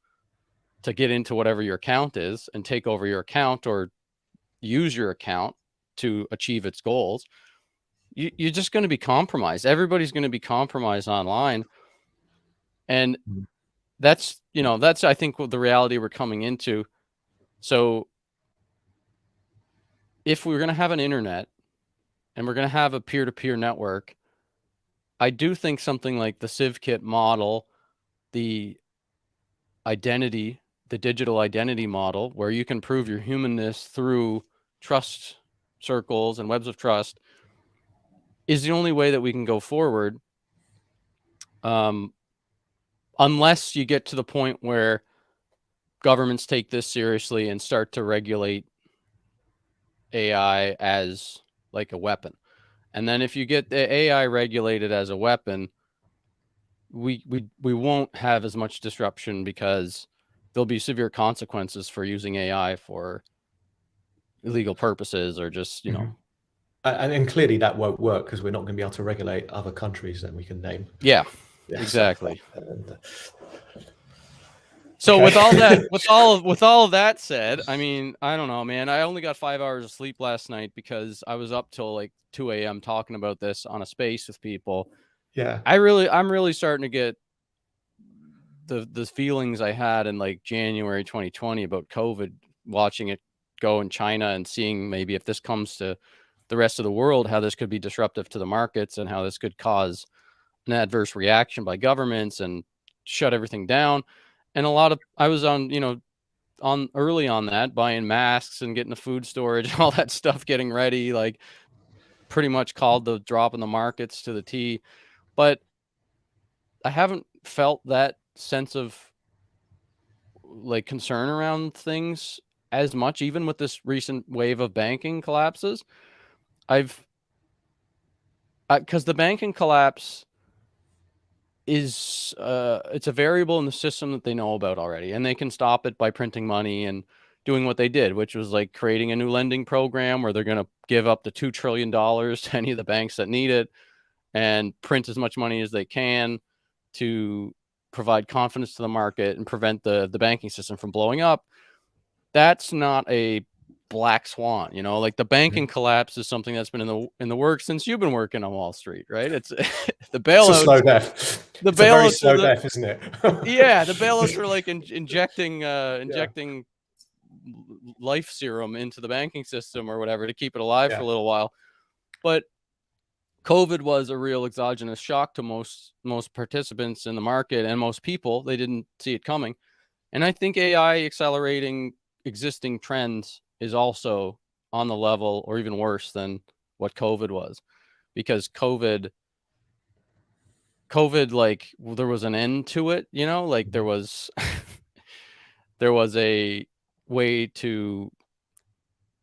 to get into whatever your account is and take over your account or use your account to achieve its goals, you're just going to be compromised. Everybody's going to be compromised online. And that's I think the reality we're coming into. So if we're going to have an internet and we're going to have a peer-to-peer network, I do think something like the Civ Kit model, the digital identity model, where you can prove your humanness through trust circles and webs of trust, is the only way that we can go forward. Unless you get to the point where governments take this seriously and start to regulate AI as like a weapon. And then if you get the AI regulated as a weapon, we won't have as much disruption because there'll be severe consequences for using AI for illegal purposes or just, And clearly that won't work because we're not going to be able to regulate other countries that we can name. Yeah, exactly. So okay. with all of that said, I mean, I don't know, man. I only got 5 hours of sleep last night because I was up till like 2 a.m. talking about this on a space with people. Yeah. I'm really starting to get the feelings I had in like January 2020 about COVID, watching it go in China and seeing maybe if this comes to the rest of the world, how this could be disruptive to the markets and how this could cause an adverse reaction by governments and shut everything down. And I was on, early on that, buying masks and getting the food storage and all that stuff, getting ready, like pretty much called the drop in the markets to the T. But I haven't felt that sense of like concern around things as much, even with this recent wave of banking collapses. Because the banking collapse is it's a variable in the system that they know about already, and they can stop it by printing money and doing what they did, which was like creating a new lending program where they're going to give up the $2 trillion to any of the banks that need it and print as much money as they can to provide confidence to the market and prevent the banking system from blowing up. That's not a black swan, like the banking collapse is something that's been in the works since you've been working on Wall Street, right? It's the bailouts. It's a slow death. The it's a very slow death, isn't it? Yeah, the bailouts are like injecting life serum into the banking system or whatever to keep it alive for a little while. But COVID was a real exogenous shock to most participants in the market and most people. They didn't see it coming. And I think AI accelerating existing trends is also on the level or even worse than what COVID was, because COVID, like there was an end to it, like there was a way to,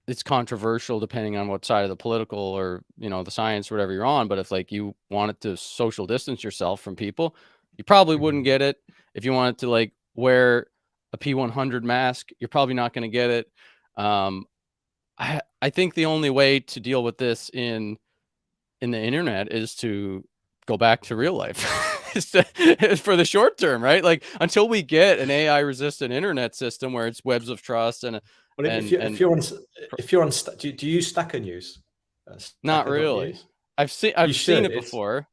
it's controversial depending on what side of the political or, the science or whatever you're on. But if like you wanted to social distance yourself from people, you probably wouldn't get it. If you wanted to like wear a P100 mask, you're probably not going to get it. I think the only way to deal with this in the internet is to go back to real life. For the short term, right? Like until we get an AI resistant internet system where it's webs of trust and if you're on, do you use Stacker News? Not really. News? I've seen it before.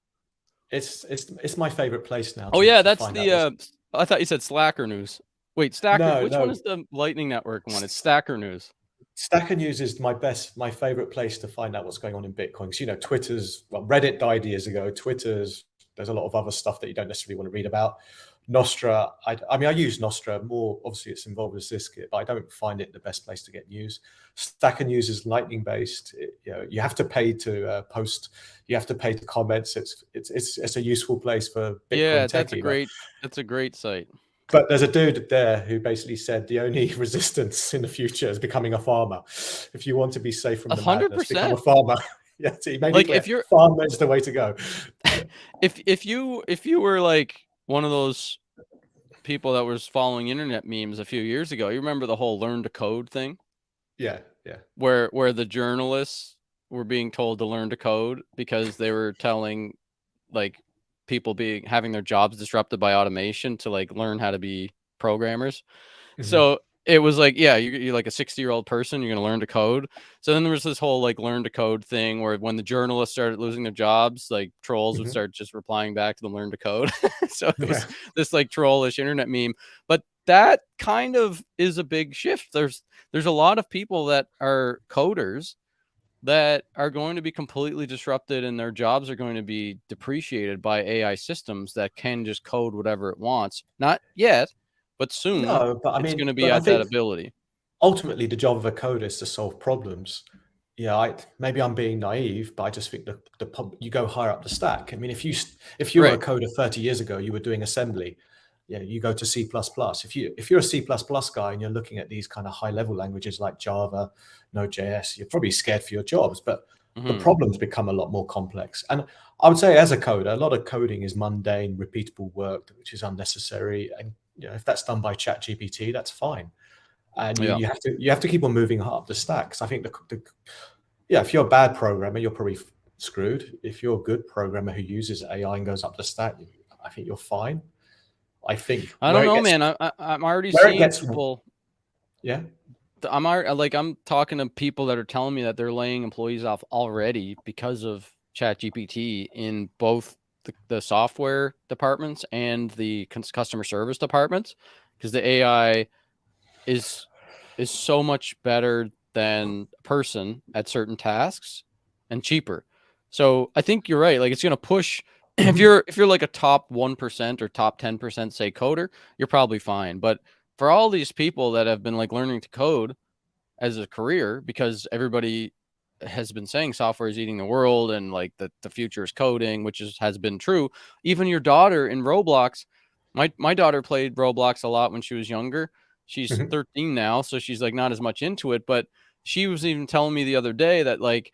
It's my favorite place now. Oh yeah, that's the. I thought you said Slacker News. Wait, Stacker. No, which one is the Lightning Network one? It's Stacker News. Stacker News is my favorite place to find out what's going on in Bitcoin. Because Twitter's, Reddit died years ago. There's a lot of other stuff that you don't necessarily want to read about. Nostra, I use Nostra more. Obviously, it's involved with Civ Kit, but I don't find it the best place to get news. Stacker News is Lightning based. You have to pay to post. You have to pay to comments. It's a useful place for Bitcoin. Yeah, that's a great site. But there's a dude there who basically said the only resistance in the future is becoming a farmer. If you want to be safe from the madness, become a farmer. Yeah, he made it clear. If you're farmer is the way to go. If you were like one of those people that was following internet memes a few years ago, you remember the whole learn to code thing? Yeah. Where the journalists were being told to learn to code because they were telling like people having their jobs disrupted by automation to like learn how to be programmers. Mm-hmm. So it was like, yeah, you're like a 60-year-old person, you're going to learn to code. So then there was this whole like learn to code thing where when the journalists started losing their jobs, like trolls would start just replying back to them, learn to code. So it was this like trollish internet meme. But that kind of is a big shift. There's a lot of people that are coders that are going to be completely disrupted and their jobs are going to be depreciated by AI systems that can just code whatever it wants. Not yet, but soon. No, but it's going to be at that ability. Ultimately, the job of a coder is to solve problems. Yeah, maybe I'm being naive, but I just think you go higher up the stack. I mean, if you were a coder 30 years ago, you were doing assembly. Yeah, you go to C++. If you're a C++ guy and you're looking at these kind of high level languages like Java, Node.js, you're probably scared for your jobs, but the problems become a lot more complex. And I would say as a coder, a lot of coding is mundane, repeatable work, which is unnecessary. And if that's done by ChatGPT, that's fine. And you have to keep on moving up the stack. Because I think if you're a bad programmer, you're probably screwed. If you're a good programmer who uses AI and goes up the stack, I think you're fine. I don't know, man. I'm already seeing people. Yeah. I'm talking to people that are telling me that they're laying employees off already because of ChatGPT in both the software departments and the customer service departments, because the AI is so much better than a person at certain tasks and cheaper. So I think you're right. Like it's going to push. If you're like a top 1% or top 10%, say coder, you're probably fine. But for all these people that have been like learning to code as a career, because everybody has been saying software is eating the world and like the future is coding, which has been true. Even your daughter in Roblox, my daughter played Roblox a lot when she was younger. She's 13 now, so she's like not as much into it, but she was even telling me the other day that like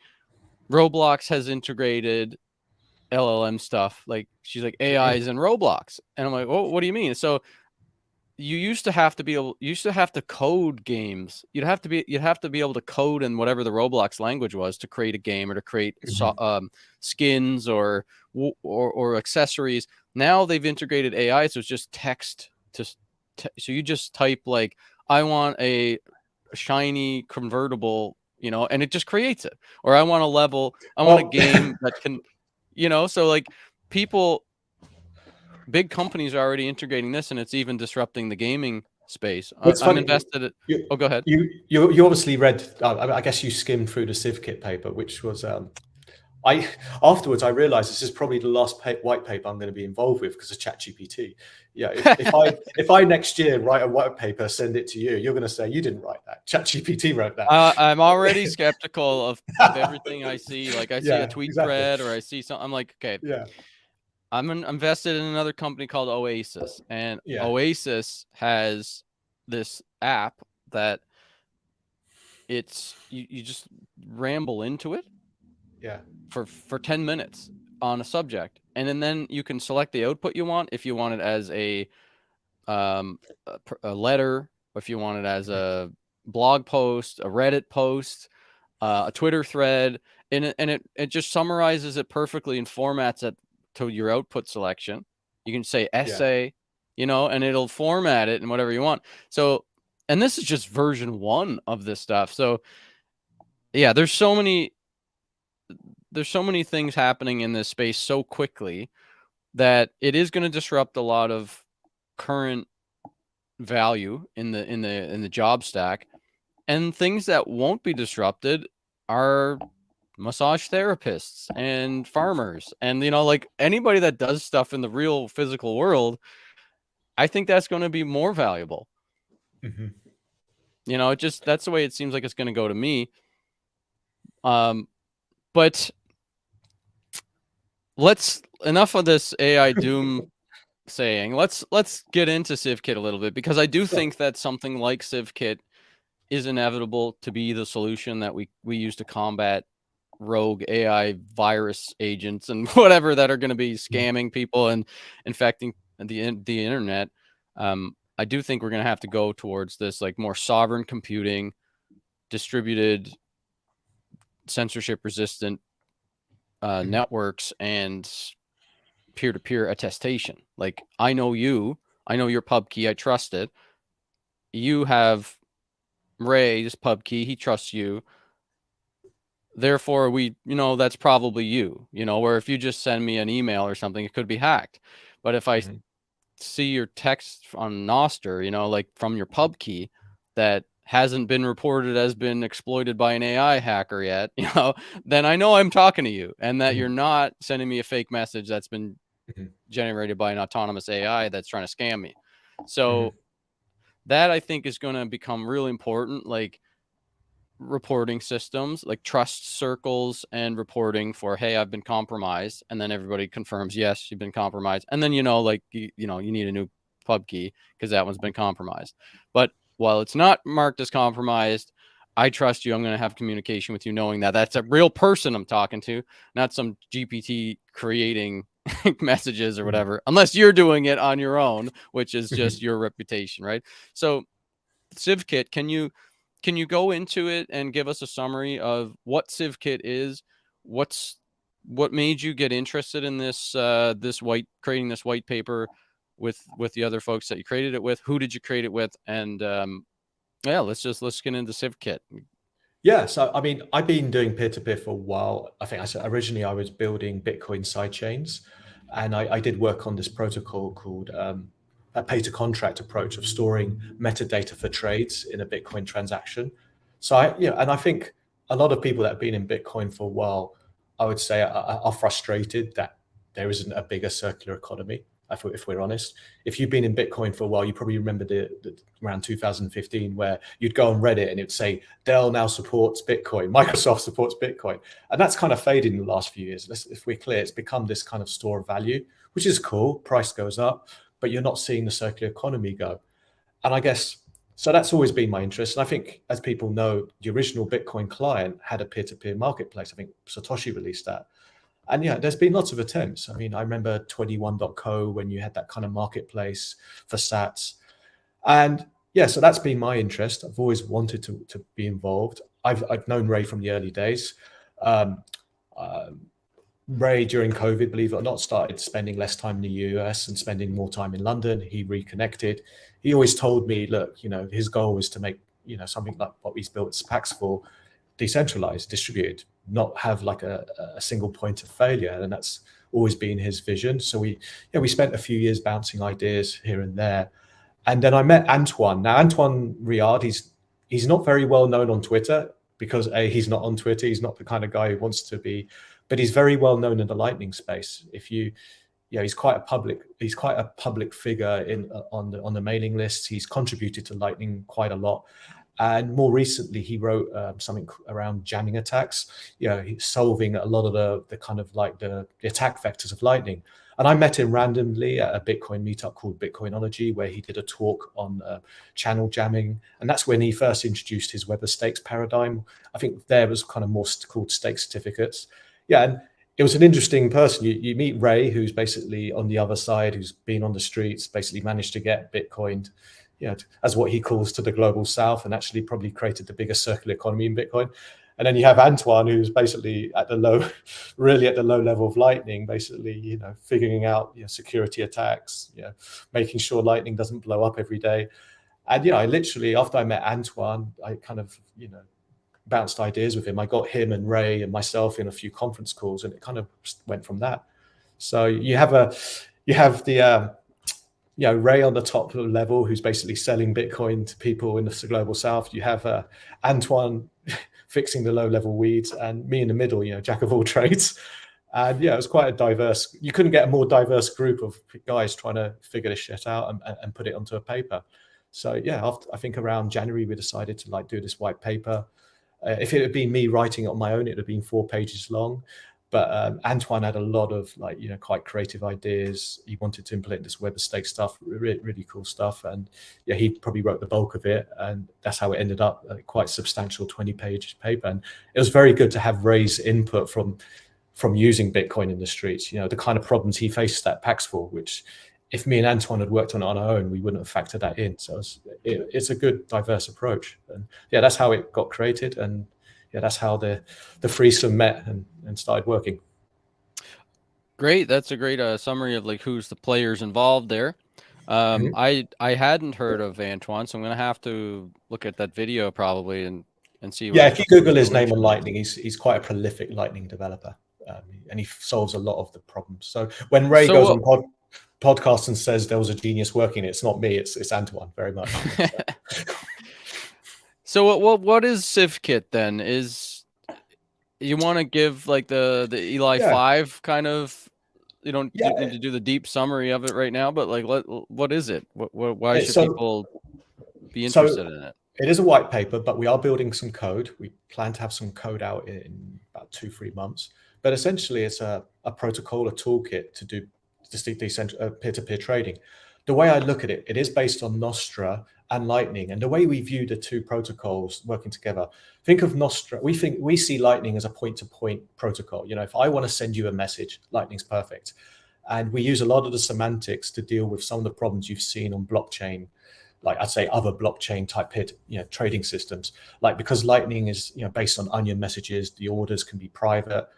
Roblox has integrated LLM stuff. Like she's like AI is in Roblox, and I'm like, oh, what do you mean? So you used to have to code games. You'd have to be able to code in whatever the Roblox language was to create a game or to create skins or accessories. Now they've integrated AI, so it's just text so you just type like, I want a shiny convertible, and it just creates it. Or I want a game that can, so like big companies are already integrating this, and it's even disrupting the gaming space. I'm invested. Go ahead. You obviously read. I guess you skimmed through the Civ Kit paper, which was. Afterwards I realized this is probably the last white paper I'm going to be involved with because of ChatGPT. Yeah, if I next year write a white paper, send it to you, you're going to say you didn't write that. ChatGPT wrote that. I'm already skeptical of everything I see. Like I see a tweet thread or I see something. I'm like, okay, yeah. I'm invested in another company called Oasis, and Oasis has this app that you just ramble into it for 10 minutes on a subject, and then you can select the output you want, if you want it as a letter, or if you want it as a blog post, a Reddit post, a Twitter thread, and it just summarizes it perfectly and formats it to your output selection. You can say essay, and it'll format it and whatever you want. So, and this is just version 1 of this stuff. So yeah, there's so many things happening in this space so quickly that it is going to disrupt a lot of current value in the job stack. And things that won't be disrupted are massage therapists and farmers, and like anybody that does stuff in the real physical world. I think that's going to be more valuable. That's the way it seems like it's going to go to me. But enough of this AI doom saying. Let's get into Civ Kit a little bit, because I do think that something like Civ Kit is inevitable to be the solution that we use to combat rogue AI virus agents and whatever that are going to be scamming people and infecting the internet. I do think we're going to have to go towards this like more sovereign computing, distributed, censorship resistant networks, and peer-to-peer attestation. Like, I know your pub key, I trust it. You have Ray's pub key, he trusts you. Therefore, that's probably you, where if you just send me an email or something, it could be hacked. But if I see your text on Noster, like from your pub key that hasn't been reported as been exploited by an AI hacker yet, then I know I'm talking to you, and that you're not sending me a fake message that's been generated by an autonomous AI that's trying to scam me. So that, I think, is going to become really important, like reporting systems, like trust circles and reporting for, hey, I've been compromised, and then everybody confirms, yes, you've been compromised, and then you need a new pub key because that one's been compromised. But while it's not marked as compromised, I trust you. I'm going to have communication with you knowing that that's a real person I'm talking to, not some GPT creating messages or whatever, unless you're doing it on your own, which is just your reputation, right? So Civ Kit, can you go into it and give us a summary of what Civ Kit is? What made you get interested in this creating this white paper with the other folks that you created it with? Who did you create it with? And let's get into Civ Kit. Yeah, so I mean, I've been doing peer-to-peer for a while. I think originally I was building Bitcoin sidechains, and I did work on this protocol called a pay-to-contract approach of storing metadata for trades in a Bitcoin transaction. So and I think a lot of people that have been in Bitcoin for a while, I would say, are frustrated that there isn't a bigger circular economy. if we're honest. If you've been in Bitcoin for a while, you probably remember the around 2015 where you'd go on Reddit and it'd say Dell now supports Bitcoin, Microsoft supports Bitcoin, and that's kind of faded in the last few years. If we're clear, it's become this kind of store of value, which is cool. Price goes up, but you're not seeing the circular economy go. And I guess so. That's always been my interest. And I think, as people know, the original Bitcoin client had a peer-to-peer marketplace. I think Satoshi released that. And yeah, there's been lots of attempts. I mean, I remember 21.co when you had that kind of marketplace for sats. And yeah, so that's been my interest. I've always wanted to be involved. I've known Ray from the early days. Ray, during COVID, believe it or not, started spending less time in the US and spending more time in London. He reconnected. He always told me, look, his goal was to make, something like what he's built Pax4, decentralized, distributed, not have like a single point of failure. And that's always been his vision. So we spent a few years bouncing ideas here and there. And then I met Antoine. Now, Antoine Riard, he's not very well known on Twitter because he's not on Twitter. He's not the kind of guy who wants to be, but he's very well known in the Lightning space. He's quite a public figure on the mailing lists. He's contributed to Lightning quite a lot. And more recently, he wrote something around jamming attacks. He's solving a lot of the kind of like the attack vectors of Lightning. And I met him randomly at a Bitcoin meetup called Bitcoinology, where he did a talk on channel jamming. And that's when he first introduced his Weber stakes paradigm. I think there was kind of more called stake certificates. Yeah, and it was an interesting person. You meet Ray, who's basically on the other side, who's been on the streets, basically managed to get Bitcoin, as what he calls to the global south, and actually probably created the biggest circular economy in Bitcoin. And then you have Antoine, who's basically at the low level of Lightning, basically, figuring out security attacks, making sure Lightning doesn't blow up every day. And I literally, after I met Antoine, I kind of bounced ideas with him. I got him and Ray and myself in a few conference calls, and it kind of went from that. So you have the Ray on the top level, who's basically selling Bitcoin to people in the global south. You have Antoine fixing the low level weeds, and me in the middle, jack of all trades. And it was quite a diverse, you couldn't get a more diverse group of guys trying to figure this shit out and put it onto a paper. So I think around January, we decided to do this white paper. If it had been me writing it on my own, it would have been 4 pages long. But Antoine had a lot of quite creative ideas. He wanted to implement this Weber stake stuff, really, really cool stuff. And he probably wrote the bulk of it. And that's how it ended up a quite substantial 20-page paper. And it was very good to have Ray's input from using Bitcoin in the streets, the kind of problems he faced at Pax4, which if me and Antoine had worked on it on our own, we wouldn't have factored that in. So it's a good, diverse approach. And that's how it got created. And that's how the threesome met and started working. Great. That's a great summary of who's the players involved there. I hadn't heard of Antoine, so I'm going to have to look at that video probably and see. If you Google his name on Lightning, he's quite a prolific Lightning developer, and he solves a lot of the problems. So when Ray goes on podcast and says there was a genius working it, it's not me, it's Antoine, very much. So what is Civ Kit then? Is you want to give the Eli 5 kind of, you don't need to do the deep summary of it right now, but what is it? Why should people be interested in it? It is a white paper, but we are building some code. We plan to have some code out in about 2-3 months. But essentially, it's a protocol, a toolkit to do peer-to-peer trading. The way I look at it, it is based on Nostra and Lightning. And the way we view the two protocols working together, think of Nostra. We see Lightning as a point-to-point protocol. If I want to send you a message, Lightning's perfect. And we use a lot of the semantics to deal with some of the problems you've seen on blockchain, like I'd say other blockchain type trading systems. Because Lightning is based on onion messages, the orders can be private.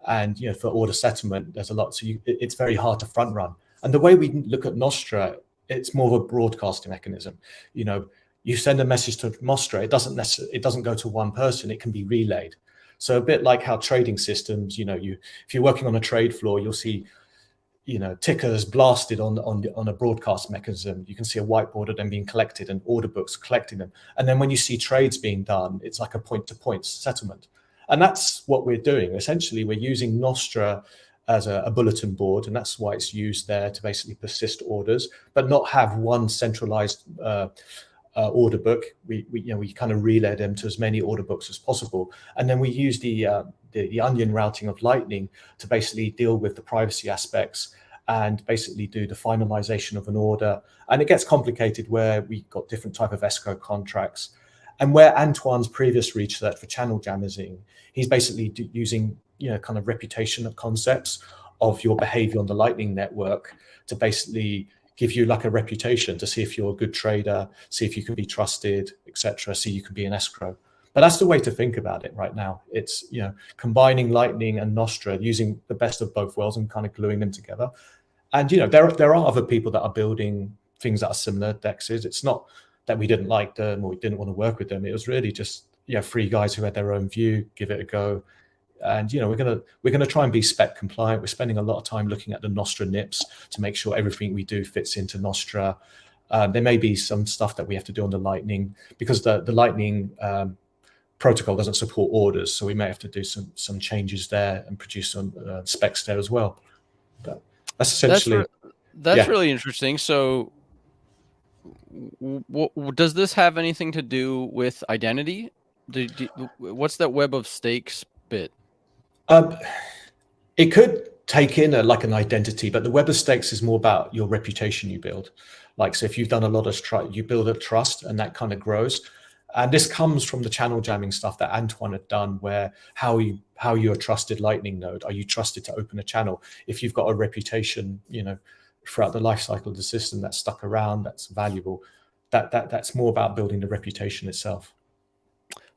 And for order settlement, there's a lot. So it's very hard to front run. And the way we look at Nostra, it's more of a broadcasting mechanism. You send a message to Nostra, it doesn't go to one person, it can be relayed. So a bit like how trading systems, if you're working on a trade floor, you'll see, tickers blasted on a broadcast mechanism. You can see a whiteboard of them being collected and order books collecting them. And then when you see trades being done, it's like a point-to-point settlement. And that's what we're doing. Essentially, we're using Nostra as a bulletin board, and that's why it's used there to basically persist orders, but not have one centralized order book. We kind of relay them to as many order books as possible, and then we use the onion routing of Lightning to basically deal with the privacy aspects and basically do the finalization of an order. And it gets complicated where we got different type of escrow contracts, and where Antoine's previous research for channel jamming, he's basically using kind of reputation of concepts of your behavior on the Lightning network to basically give you like a reputation to see if you're a good trader, see if you can be trusted, etc. See you can be an escrow. But that's the way to think about it right now. It's combining Lightning and Nostra, using the best of both worlds and kind of gluing them together. And there are other people that are building things that are similar dexes. It's not that we didn't like them or we didn't want to work with them. It was really just three guys who had their own view, give it a go. And we're gonna try and be spec compliant. We're spending a lot of time looking at the Nostra NIPs to make sure everything we do fits into Nostra. There may be some stuff that we have to do on the Lightning because the Lightning protocol doesn't support orders, so we may have to do some changes there and produce some specs there as well. But that's essentially that's really interesting. So, does this have anything to do with identity? What's that web of stakes bit? It could take in like an identity, but the web of stakes is more about your reputation you build. Like, so if you've done a lot of you build a trust, and that kind of grows. And this comes from the channel jamming stuff that Antoine had done, where how you're a trusted Lightning node. Are you trusted to open a channel? If you've got a reputation, throughout the life cycle of the system that's stuck around, that's valuable. That's more about building the reputation itself.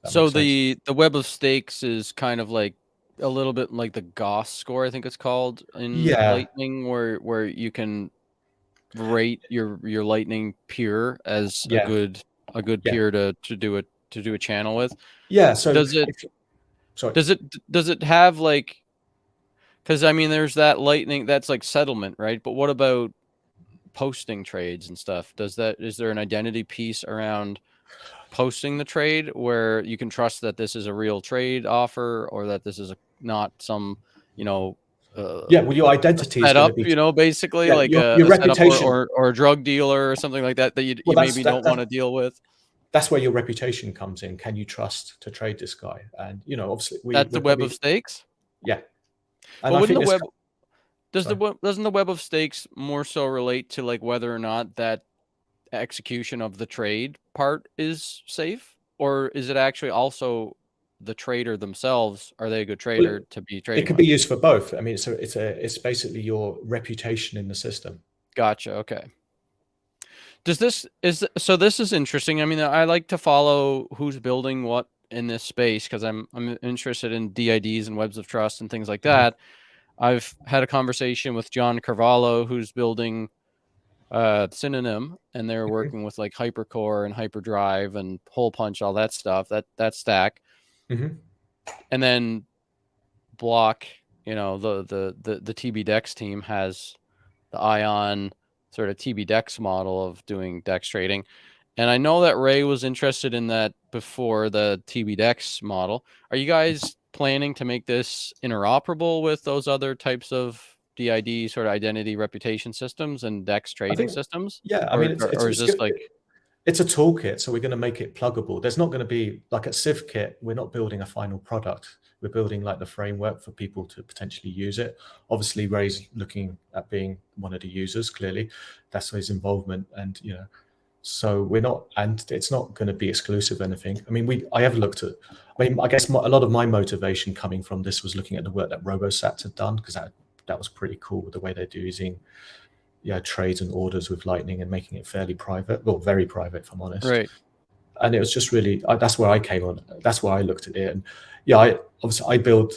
So the web of stakes is kind of like a little bit like the Gauss score, I think it's called in Lightning, where you can rate your Lightning peer as a good peer to do a channel with. Yeah. So does it have like, because I mean there's that Lightning that's like settlement, right? But what about posting trades and stuff? Is there an identity piece around posting the trade where you can trust that this is a real trade offer, or that this is not some well, your identity is going to be basically like your reputation or a drug dealer or something like that you maybe don't want to deal with. That's where your reputation comes in. Can you trust to trade this guy? And obviously that's the web of stakes. Yeah. And I think doesn't the web of stakes more so relate to like whether or not that execution of the trade part is safe, or is it actually also the trader themselves? Are they a good trader to be trading? It could be used for both. I mean, it's basically your reputation in the system. Gotcha. Okay. This is interesting. I mean, I like to follow who's building what in this space because I'm interested in DIDs and webs of trust and things like that. I've had a conversation with John Carvalho, who's building Synonym, and they're working with like Hypercore and Hyperdrive and Hole Punch, all that stuff, that stack. And then Block, the TBDEX team has the Ion sort of TBDEX model of doing DEX trading. And I know that Ray was interested in that before the TBDEX model. Are you guys planning to make this interoperable with those other types of DID sort of identity reputation systems and DEX trading systems? Yeah, I mean, it's a toolkit, so we're going to make it pluggable. There's not going to be like at Civ Kit, we're not building a final product. We're building like the framework for people to potentially use it. Obviously, Ray's looking at being one of the users. Clearly, that's his involvement, and so we're not, and it's not going to be exclusive or anything. I mean, I have looked at. I mean, I guess a lot of my motivation coming from this was looking at the work that RoboSat had done, because that was pretty cool with the way they're using trades and orders with Lightning and making it fairly private, well, very private, if I'm honest. Right. And it was just really, that's where I came on. That's why I looked at it. And I build,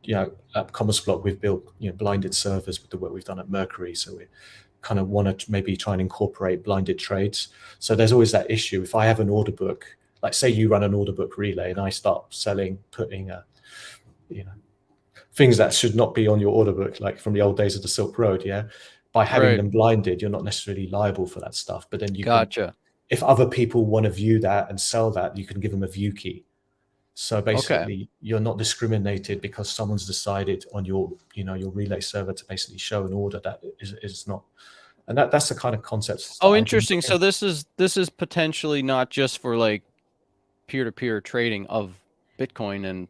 at CommerceBlock, we've built, blinded servers with the work we've done at Mercury. So we kind of want to maybe try and incorporate blinded trades. So there's always that issue. If I have an order book, like say you run an order book relay and I start putting things that should not be on your order book, like from the old days of the Silk Road, by having them blinded, you're not necessarily liable for that stuff. But then you can, if other people want to view that and sell that, you can give them a view key. So basically, you're not discriminated because someone's decided on your, your relay server to basically show an order that is not. And that's the kind of concepts. Oh, interesting. So this is potentially not just for like peer-to-peer trading of Bitcoin and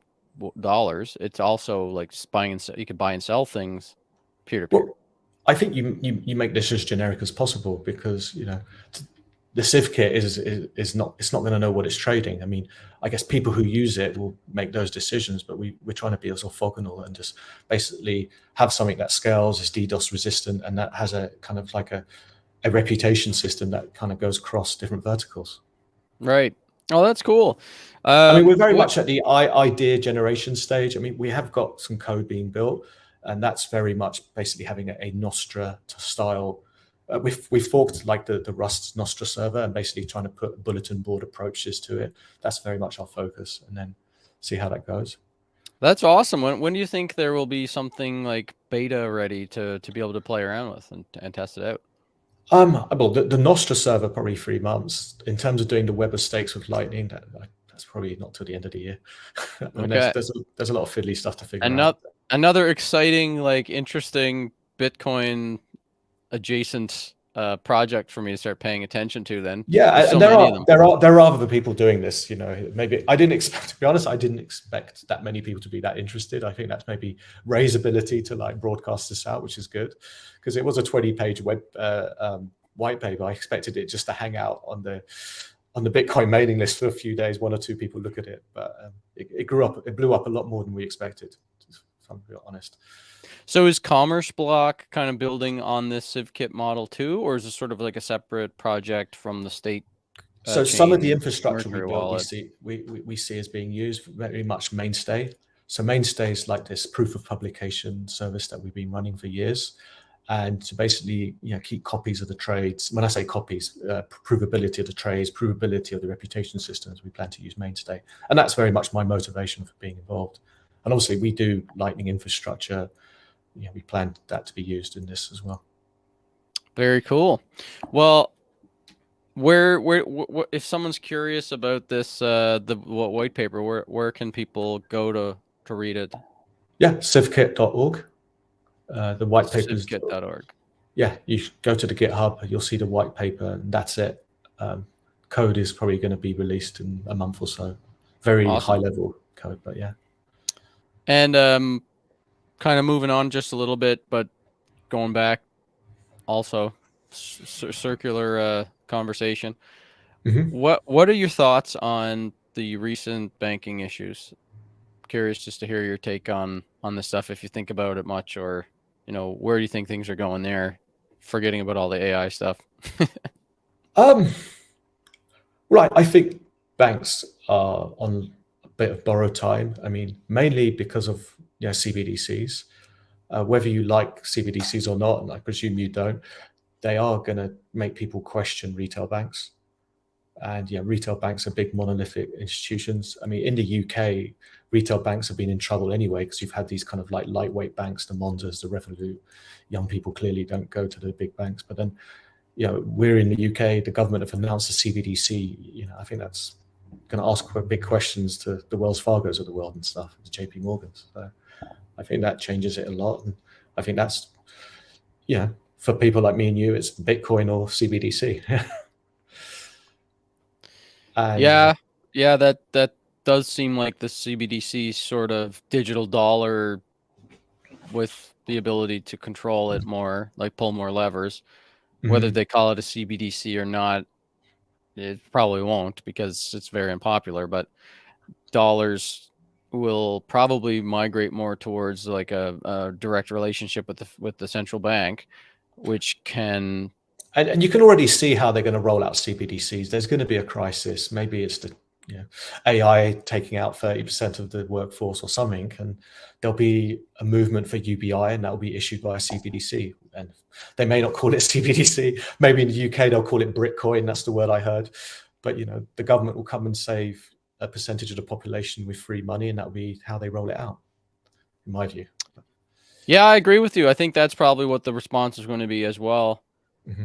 dollars. It's also like buying and you could buy and sell things peer-to-peer. Well, I think you make this as generic as possible, because the Civ Kit is not, it's not going to know what it's trading. I mean, I guess people who use it will make those decisions, but we're trying to be as orthogonal and just basically have something that scales, is DDoS resistant, and that has a kind of like a reputation system that kind of goes across different verticals. Right. Oh, that's cool. I mean, we're very much at the idea generation stage. I mean, we have got some code being built, and that's very much basically having a Nostra style. We've forked like the Rust Nostra server and basically trying to put bulletin board approaches to it. That's very much our focus, and then see how that goes. That's awesome. When do you think there will be something like beta ready to be able to play around with and test it out? Well, the Nostra server, probably 3 months. In terms of doing the web of stakes with Lightning, that's probably not till the end of the year. And Okay. there's a lot of fiddly stuff to figure out. Another exciting, like interesting Bitcoin adjacent project for me to start paying attention to then. Yeah, and there are other people doing this, maybe I didn't expect, to be honest, I didn't expect that many people to be that interested. I think that's maybe Ray's ability to like broadcast this out, which is good, because it was a 20-page web white paper. I expected it just to hang out on the Bitcoin mailing list for a few days, 1 or 2 people look at it, but it blew up a lot more than we expected, if I'm being honest. So is CommerceBlock kind of building on this Civ Kit model too, or is it sort of like a separate project from the state? So some of the infrastructure we built, we see as being used very much Mainstay. So Mainstay is like this proof of publication service that we've been running for years, and to basically keep copies of the trades. When I say copies, provability of the trades, provability of the reputation systems, we plan to use Mainstay, and that's very much my motivation for being involved. And obviously, we do Lightning infrastructure. We plan that to be used in this as well. Very cool. Well, where if someone's curious about this the white paper, where can people go to read it? Yeah, civkit.org. The white paper is civkit.org. Yeah, you go to the GitHub, you'll see the white paper, and that's it. Code is probably going to be released in a month or so. Very high level code, but yeah. And kind of moving on just a little bit, but going back also circular conversation. What are your thoughts on the recent banking issues? Curious just to hear your take on this stuff, if you think about it much, or where do you think things are going there, forgetting about all the AI stuff? Right, I think banks are on a bit of borrowed time. I mean, mainly because of CBDCs. Whether you like CBDCs or not, and I presume you don't, they are going to make people question retail banks. And retail banks are big monolithic institutions. I mean, in the UK, retail banks have been in trouble anyway, because you've had these kind of like lightweight banks, the Monzas, the Revolut. Young people clearly don't go to the big banks. But then, we're in the UK, the government have announced the CBDC. I think that's going to ask big questions to the Wells Fargos of the world and stuff, the JP Morgans. So I think that changes it a lot. And I think that's, for people like me and you, it's Bitcoin or CBDC. Yeah, that does seem like the CBDC sort of digital dollar with the ability to control it more, like pull more levers. Whether they call it a CBDC or not, it probably won't, because it's very unpopular, but dollars will probably migrate more towards like a direct relationship with the central bank, which can... And you can already see how they're going to roll out CBDCs. There's going to be a crisis. Maybe it's the AI taking out 30% of the workforce or something, and there'll be a movement for UBI, and that will be issued by a CBDC. And they may not call it CBDC. Maybe in the UK they'll call it Britcoin. That's the word I heard. But the government will come and save a percentage of the population with free money, and that will be how they roll it out, in my view. Yeah, I agree with you. I think that's probably what the response is going to be as well.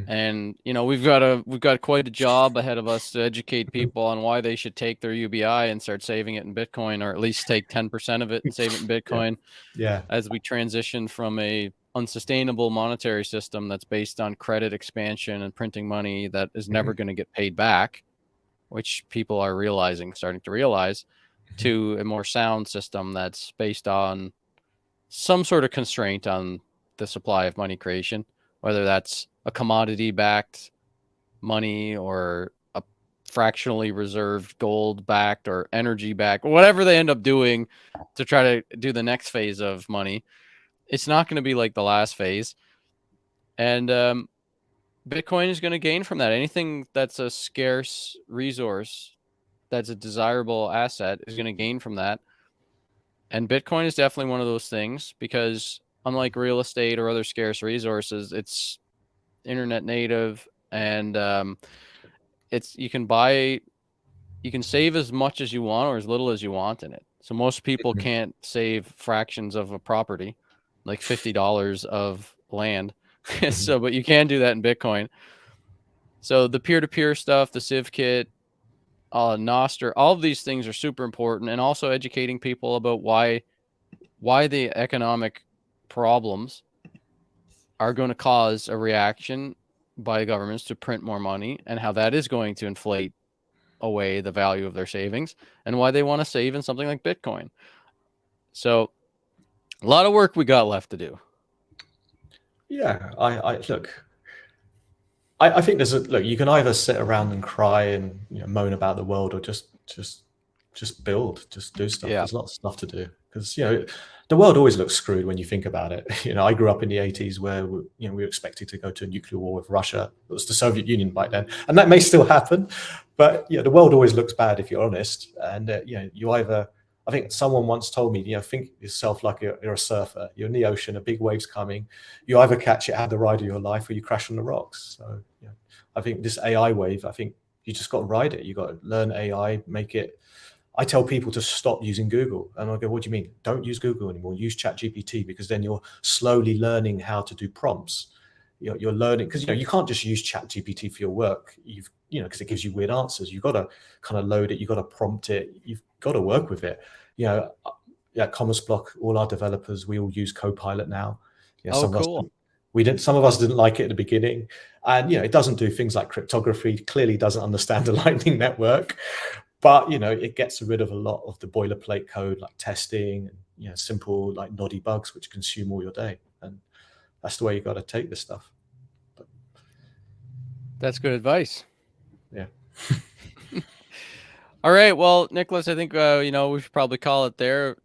And we've got quite a job ahead of us to educate people on why they should take their UBI and start saving it in Bitcoin, or at least take 10% of it and save it in Bitcoin. Yeah. As we transition from a unsustainable monetary system that's based on credit expansion and printing money that is never going to get paid back, which people are starting to realize, to a more sound system that's based on some sort of constraint on the supply of money creation, whether that's a commodity backed money or a fractionally reserved gold backed or energy backed, whatever they end up doing to try to do the next phase of money. It's not going to be like the last phase. And Bitcoin is going to gain from that. Anything that's a scarce resource, that's a desirable asset, is going to gain from that. And Bitcoin is definitely one of those things, because unlike real estate or other scarce resources, it's internet native, and you can save as much as you want or as little as you want in it. So most people can't save fractions of a property, like $50 of land. So, but you can do that in Bitcoin. So the peer-to-peer stuff, the Civ Kit, Nostr, all of these things are super important, and also educating people about why the economic problems are going to cause a reaction by governments to print more money, and how that is going to inflate away the value of their savings, and why they want to save in something like Bitcoin. So a lot of work we got left to do. Yeah, I look. I think look. You can either sit around and cry and moan about the world, or just build, just do stuff. Yeah. There's lots of stuff to do, because the world always looks screwed when you think about it. I grew up in the 80s where we were expected to go to a nuclear war with Russia. It was the Soviet Union back then, and that may still happen. But the world always looks bad if you're honest. And you either, I think someone once told me, think yourself like you're a surfer. You're in the ocean, a big wave's coming. You either catch it, have the ride of your life, or you crash on the rocks. So I think this AI wave, I think you just got to ride it. You got to learn AI, make it. I tell people to stop using Google, and I go, "What do you mean? Don't use Google anymore. Use ChatGPT, because then you're slowly learning how to do prompts. You're learning, because you can't just use ChatGPT for your work. Because it gives you weird answers. You've got to kind of load it. You've got to prompt it. You've got to work with it. CommerceBlock, all our developers, we all use Copilot now. Cool. Some of us didn't like it at the beginning, and it doesn't do things like cryptography. Clearly doesn't understand the Lightning Network, but it gets rid of a lot of the boilerplate code, like testing and simple like noddy bugs which consume all your day. And that's the way you got to take this stuff. That's good advice. Yeah. All right. Well, Nicholas, I think we should probably call it there.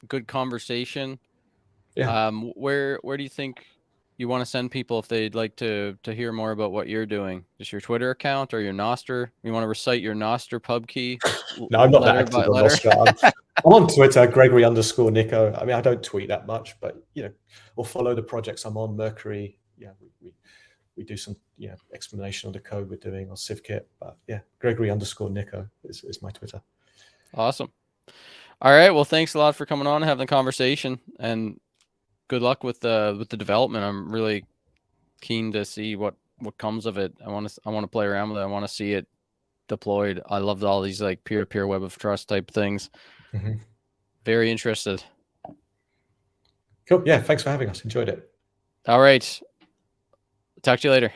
Good conversation. Yeah. Where do you think you want to send people if they'd like to hear more about what you're doing? Just your Twitter account or your Nostr? You want to recite your Nostr pub key? No, I'm not that active on Nostr. I'm on Twitter, Gregory_Nico. I mean, I don't tweet that much, but or follow the projects I'm on. Mercury. Yeah, we do some explanation of the code we're doing on Civ Kit. But yeah, Gregory_Nico is my Twitter. Awesome. All right. Well, thanks a lot for coming on and having the conversation, and good luck with the development. I'm really keen to see what comes of it. I want to play around with it. I want to see it deployed. I loved all these like peer-to-peer web of trust type things. Very interested. Cool. Yeah. Thanks for having us. Enjoyed it. All right. Talk to you later.